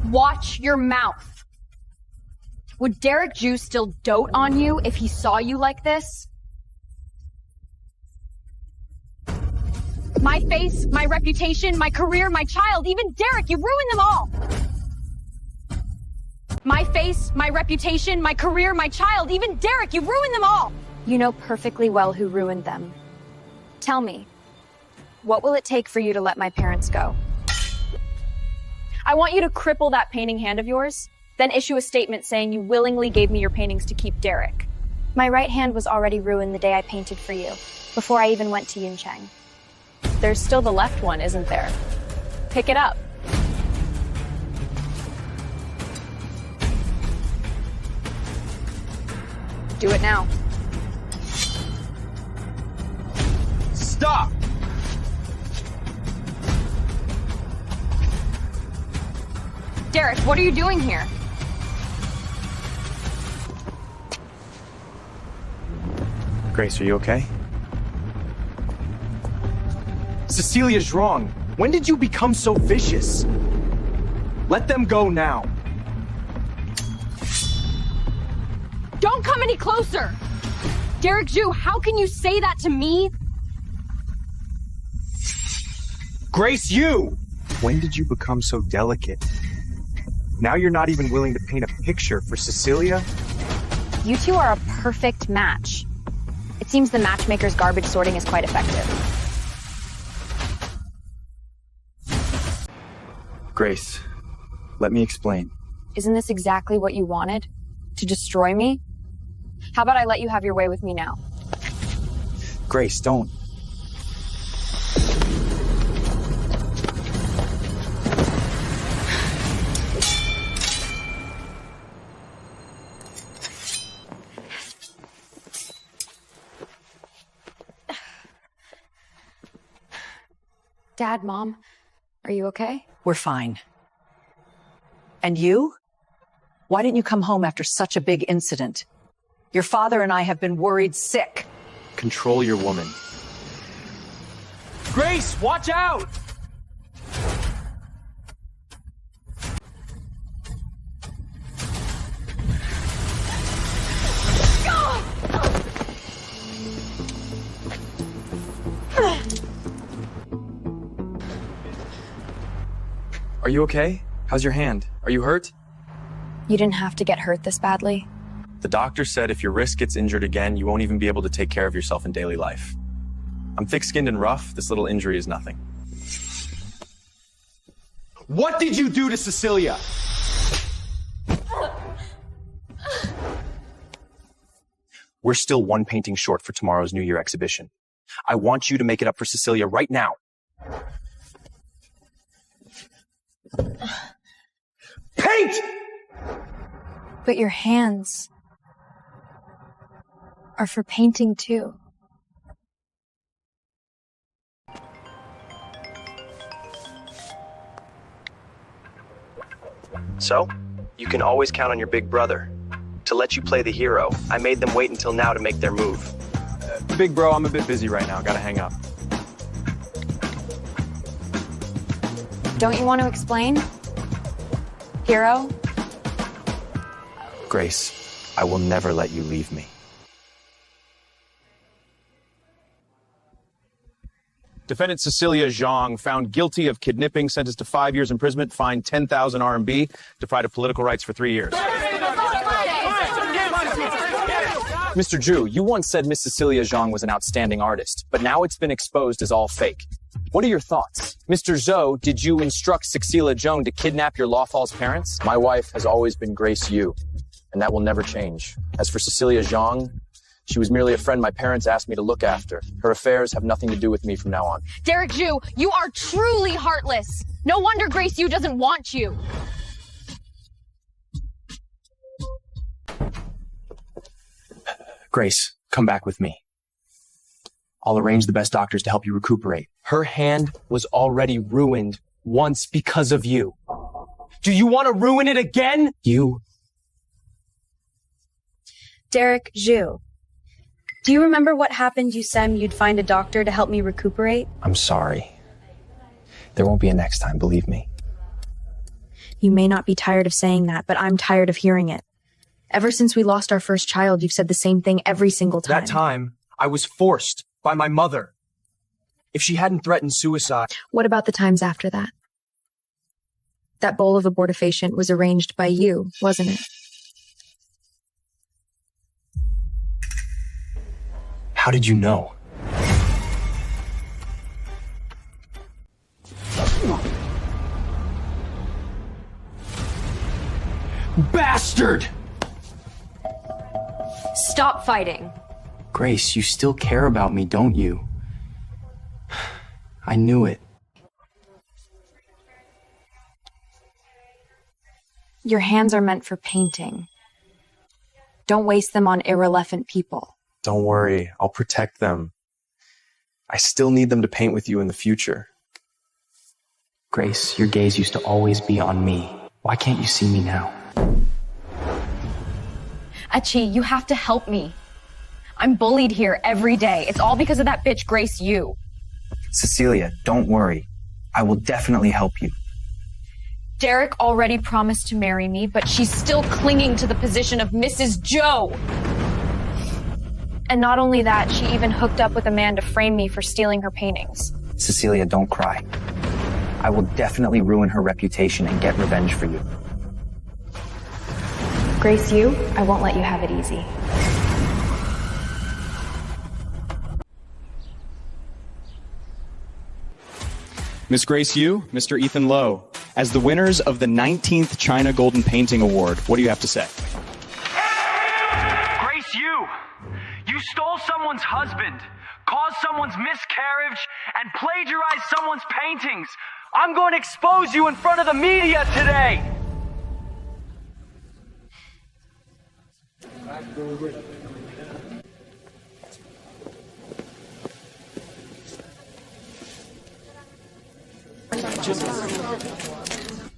Watch your mouth. Would Derek Ju still dote on you if he saw you like this? My face, my reputation, my career, my child, even Derek, you ruined them all! My face, my reputation, my career, my child, even Derek, you ruined them all! You know perfectly well who ruined them. Tell me, what will it take for you to let my parents go? I want you to cripple that painting hand of yours, then issue a statement saying you willingly gave me your paintings to keep Derek. My right hand was already ruined the day I painted for you, before I even went to Yuncheng. There's still the left one, isn't there? Pick it up. Do it now. Stop! Derek, what are you doing here? Grace, are you okay? Cecilia's wrong. When did you become so vicious? Let them go now. Don't come any closer! Derek Ju, how can you say that to me? Grace, you! When did you become so delicate? Now you're not even willing to paint a picture for Cecilia? You two are a perfect match. It seems the matchmaker's garbage sorting is quite effective. Grace, let me explain. Isn't this exactly what you wanted? To destroy me? How about I let you have your way with me now? Grace, don't. Dad, Mom, are you okay? We're fine. And you? Why didn't you come home after such a big incident? Your father and I have been worried sick. Control your woman. Grace, watch out! Are you okay? How's your hand? Are you hurt? You didn't have to get hurt this badly. The doctor said if your wrist gets injured again, you won't even be able to take care of yourself in daily life. I'm thick-skinned and rough. This little injury is nothing. What did you do to Cecilia? We're still one painting short for tomorrow's New Year exhibition. I want you to make it up for Cecilia right now. Paint! But your hands are for painting too. So, you can always count on your big brother to let you play the hero. I made them wait until now to make their move. Big bro, I'm a bit busy right now. Gotta hang up. Don't you want to explain? Hero? Grace, I will never let you leave me. Defendant Cecilia Zhang found guilty of kidnapping, sentenced to 5 years imprisonment, fined 10,000 RMB, deprived of political rights for 3 years. Mr. Zhu, you once said Miss Cecilia Zhang was an outstanding artist, but now it's been exposed as all fake. What are your thoughts? Mr. Zhou, did you instruct Cecilia Zhang to kidnap your lawfal's parents? My wife has always been Grace Yu, and that will never change. As for Cecilia Zhang, she was merely a friend my parents asked me to look after. Her affairs have nothing to do with me from now on. Derek Zhu, you are truly heartless. No wonder Grace Yu doesn't want you. Grace, come back with me. I'll arrange the best doctors to help you recuperate. Her hand was already ruined once because of you. Do you want to ruin it again? You. Derek Zhu. Do you remember what happened? You said you'd find a doctor to help me recuperate? I'm sorry. There won't be a next time, believe me. You may not be tired of saying that, but I'm tired of hearing it. Ever since we lost our first child, you've said the same thing every single time. That time, I was forced by my mother. If she hadn't threatened suicide... What about the times after that? That bowl of abortifacient was arranged by you, wasn't it? How did you know? Bastard! Stop fighting. Grace, you still care about me, don't you? I knew it. Your hands are meant for painting. Don't waste them on irrelevant people. Don't worry, I'll protect them. I still need them to paint with you in the future. Grace, your gaze used to always be on me. Why can't you see me now? Achi, you have to help me. I'm bullied here every day. It's all because of that bitch Grace Yu. Cecilia, don't worry. I will definitely help you. Derek already promised to marry me, but she's still clinging to the position of Mrs. Zhou. And not only that, she even hooked up with a man to frame me for stealing her paintings. Cecilia, don't cry. I will definitely ruin her reputation and get revenge for you. Grace Yu, I won't let you have it easy. Miss Grace Yu, Mr. Ethan Lowe, as the winners of the 19th China Golden Painting Award, what do you have to say? Grace Yu, you stole someone's husband, caused someone's miscarriage, and plagiarized someone's paintings. I'm going to expose you in front of the media today.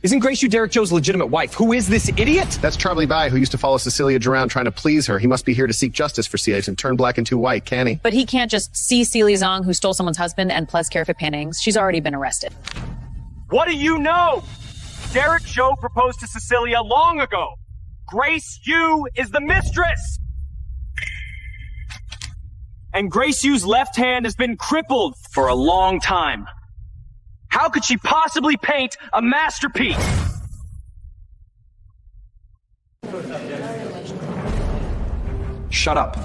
Isn't Grace Yu Derek Zhou's legitimate wife? Who is this idiot? That's Charlie Bai, who used to follow Cecilia around trying to please her. He must be here to seek justice for CH and turn black into white, can he? But he can't just see Celia Zhang, who stole someone's husband, and plus care for paintings. She's already been arrested. What do you know? Derek Zhou proposed to Cecilia long ago. Grace Yu is the mistress. And Grace Yu's left hand has been crippled for a long time. How could she possibly paint a masterpiece? Shut up.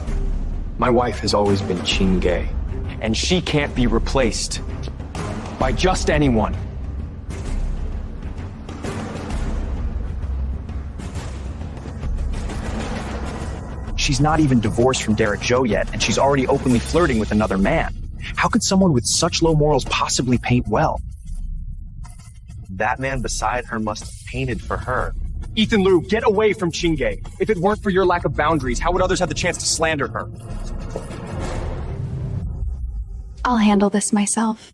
My wife has always been Qing Gay. and she can't be replaced by just anyone. She's not even divorced from Derek Joe yet, and she's already openly flirting with another man. How could someone with such low morals possibly paint well? That man beside her must have painted for her. Ethan Liu, get away from Chingay. If it weren't for your lack of boundaries, how would others have the chance to slander her? I'll handle this myself.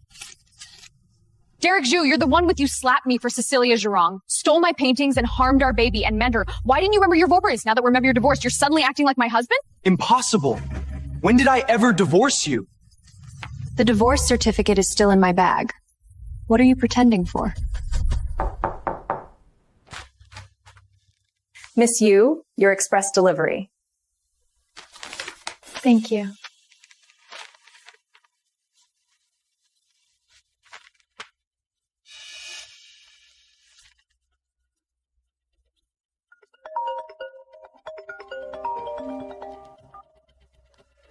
Derek Zhu, you're the one with you slapped me for Cecilia Zhurong, stole my paintings and harmed our baby and meant her. Why didn't you remember your vorbers? Now that we're you're divorced, you're suddenly acting like my husband? Impossible. When did I ever divorce you? The divorce certificate is still in my bag. What are you pretending for? Miss Yu, your express delivery. Thank you.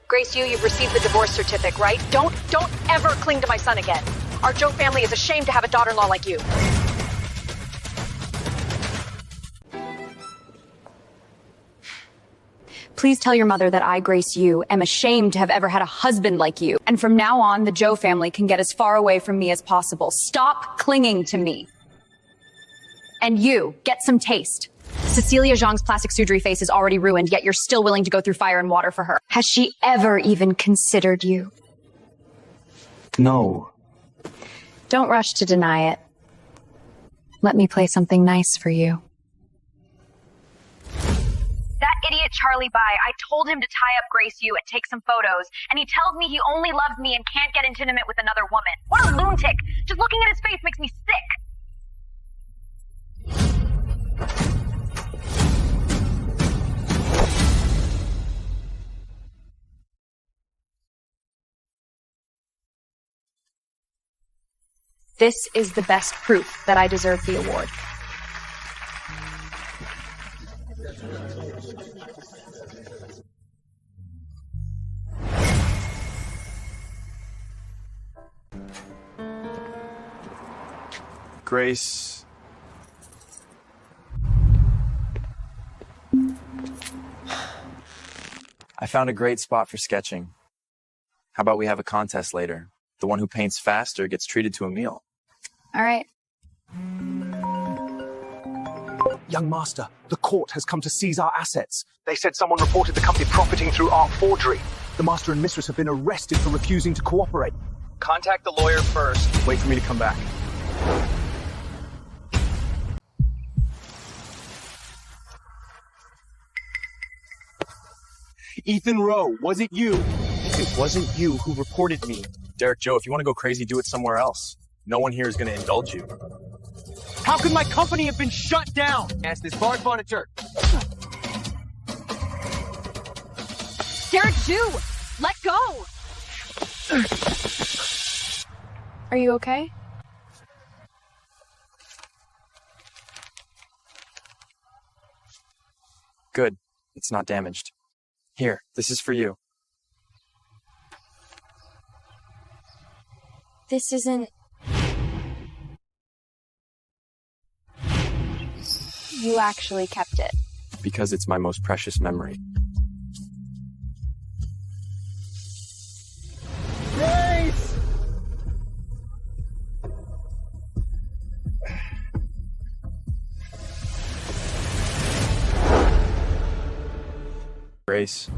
Grace Yu, you've received the divorce certificate, right? Don't ever cling to my son again. Our Zhou family is ashamed to have a daughter-in-law like you. Please tell your mother that I, Grace Yu, am ashamed to have ever had a husband like you. And from now on, the Zhou family can get as far away from me as possible. Stop clinging to me. And you, get some taste. Cecilia Zhang's plastic surgery face is already ruined, yet you're still willing to go through fire and water for her. Has she ever even considered you? No. Don't rush to deny it. Let me play something nice for you. That idiot Charlie Bai, I told him to tie up Grace Yu and take some photos, and he tells me he only loves me and can't get intimate with another woman. What a lunatic! Just looking at his face makes me sick! This is the best proof that I deserve the award. Grace. I found a great spot for sketching. How about we have a contest later? The one who paints faster gets treated to a meal. All right. Young master, the court has come to seize our assets. They said someone reported the company profiting through art forgery. The master and mistress have been arrested for refusing to cooperate. Contact the lawyer first. Wait for me to come back. Ethan Rowe, was it you? It wasn't you who reported me. Derek Joe, if you want to go crazy, do it somewhere else. No one here is going to indulge you. How could my company have been shut down? Ask this barred furniture. Derek Zhu, let go! Are you okay? Good. It's not damaged. Here, this is for you. This isn't... You actually kept it. Because it's my most precious memory. Grace! Grace.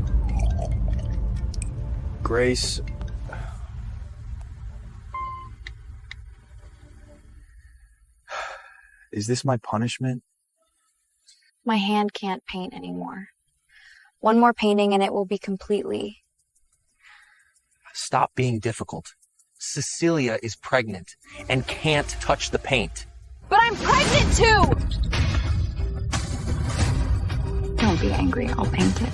Grace. Is this my punishment? My hand can't paint anymore. One more painting and it will be completely... Stop being difficult. Cecilia is pregnant and can't touch the paint. But I'm pregnant too! Don't be angry, I'll paint it.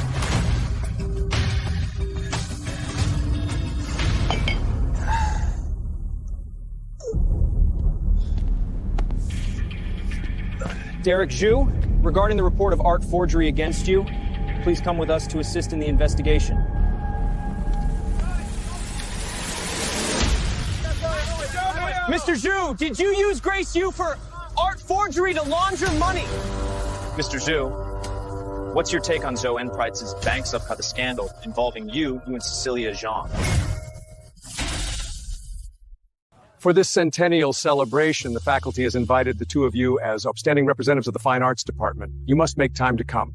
Derek Zhu, regarding the report of art forgery against you, please come with us to assist in the investigation. Mr. Zhu, did you use Grace Yu for art forgery to launder money? Mr. Zhu, what's your take on Zhou Enprice's bank subcut scandal involving you and Cecilia Zhang? For this centennial celebration, the faculty has invited the two of you as upstanding representatives of the Fine Arts Department. You must make time to come.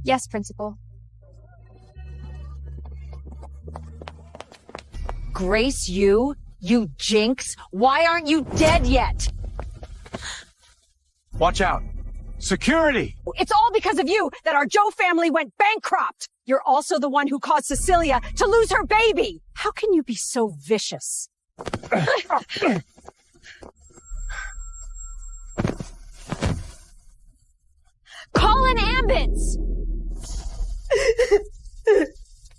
Yes, Principal. Grace Yu? You jinx? Why aren't you dead yet? Watch out. Security! It's all because of you that our Zhou family went bankrupt. You're also the one who caused Cecilia to lose her baby. How can you be so vicious? Call an ambulance!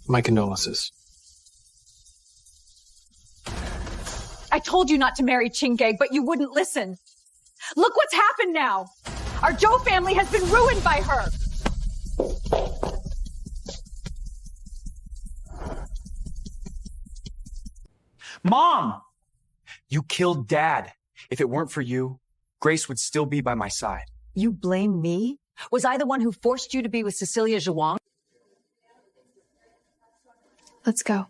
My condolences. I told you not to marry Chingay, but you wouldn't listen. Look what's happened now. Our Zhou family has been ruined by her. Mom! You killed Dad. If it weren't for you, Grace would still be by my side. You blame me? Was I the one who forced you to be with Cecilia Zhuang? Let's go.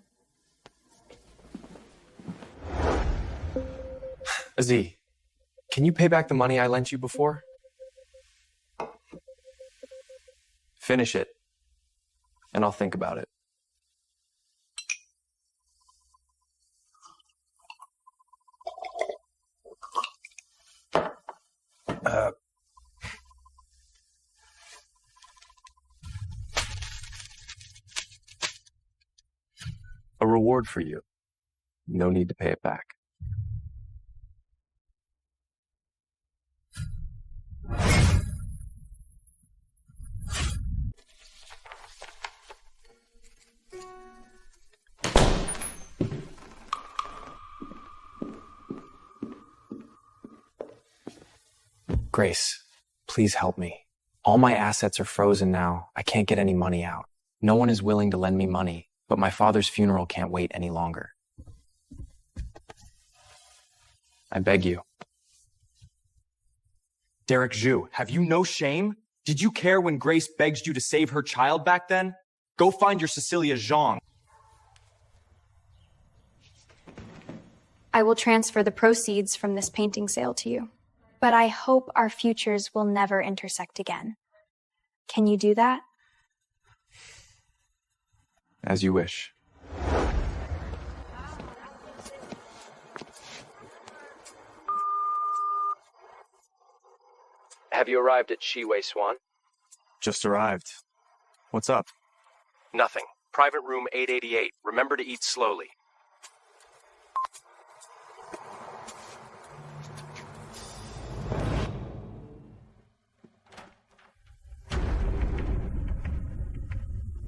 Aziz, can you pay back the money I lent you before? Finish it, and I'll think about it. A reward for you. No need to pay it back. Grace, please help me. All my assets are frozen now. I can't get any money out. No one is willing to lend me money, but my father's funeral can't wait any longer. I beg you. Derek Zhu, have you no shame? Did you care when Grace begged you to save her child back then? Go find your Cecilia Zhang. I will transfer the proceeds from this painting sale to you. But I hope our futures will never intersect again. Can you do that? As you wish. Have you arrived at Shiwei Swan? Just arrived. What's up? Nothing. Private room 888. Remember to eat slowly.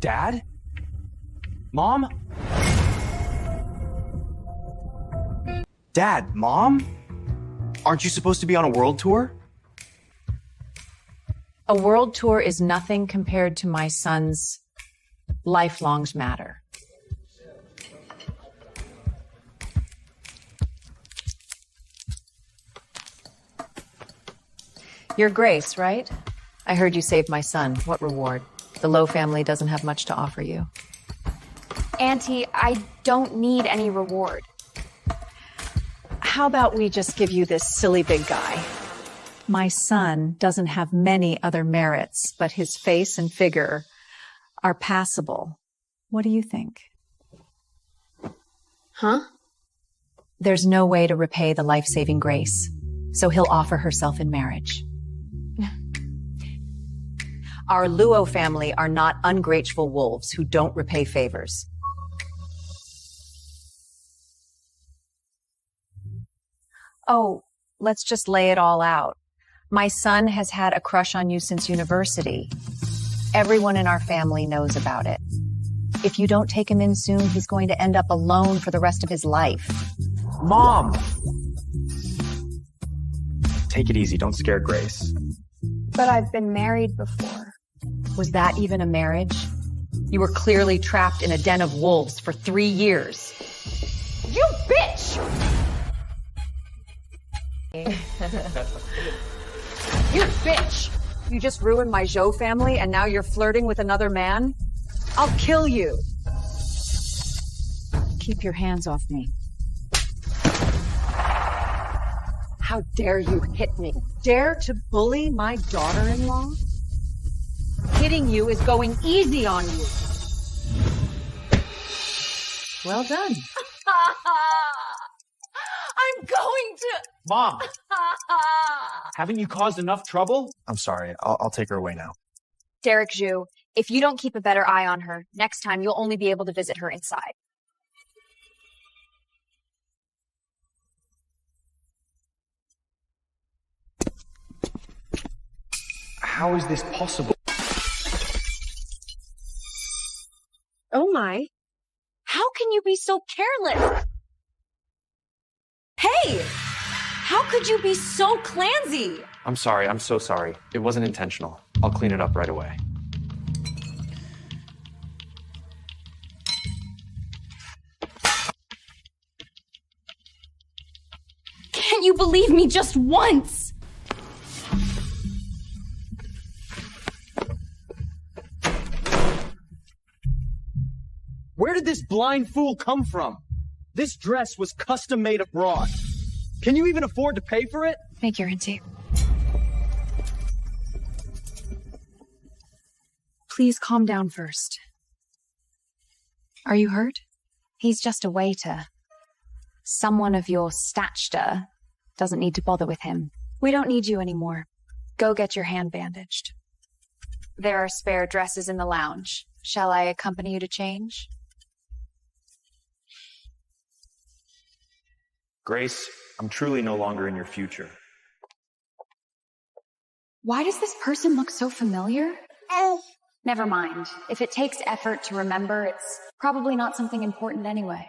Dad? Mom? Dad, Mom? Aren't you supposed to be on a world tour? A world tour is nothing compared to my son's lifelong matter. You're Grace, right? I heard you saved my son. What reward? The Lowe family doesn't have much to offer you. Auntie, I don't need any reward. How about we just give you this silly big guy? My son doesn't have many other merits, but his face and figure are passable. What do you think? Huh? There's no way to repay the life-saving Grace, so he'll offer herself in marriage. Our Luo family are not ungrateful wolves who don't repay favors. Oh, let's just lay it all out. My son has had a crush on you since university. Everyone in our family knows about it. If you don't take him in soon, he's going to end up alone for the rest of his life. Mom! Take it easy, don't scare Grace. But I've been married before. Was that even a marriage? You were clearly trapped in a den of wolves for 3 years. You bitch! You bitch! You just ruined my Zhou family and now you're flirting with another man? I'll kill you! Keep your hands off me. How dare you hit me? Dare to bully my daughter-in-law? Hitting you is going easy on you. Well done. I'm going to... Mom! Haven't you caused enough trouble? I'm sorry. I'll take her away now. Derek Zhu, if you don't keep a better eye on her, next time you'll only be able to visit her inside. How is this possible? Oh my. How can you be so careless? Hey! How could you be so clansy? I'm sorry. I'm so sorry. It wasn't intentional. I'll clean it up right away. Can't you believe me just once? Where did this blind fool come from? This dress was custom made abroad. Can you even afford to pay for it? Make your intake. Please calm down first. Are you hurt? He's just a waiter. Someone of your stature doesn't need to bother with him. We don't need you anymore. Go get your hand bandaged. There are spare dresses in the lounge. Shall I accompany you to change? Grace, I'm truly no longer in your future. Why does this person look so familiar? Never mind. If it takes effort to remember, it's probably not something important anyway.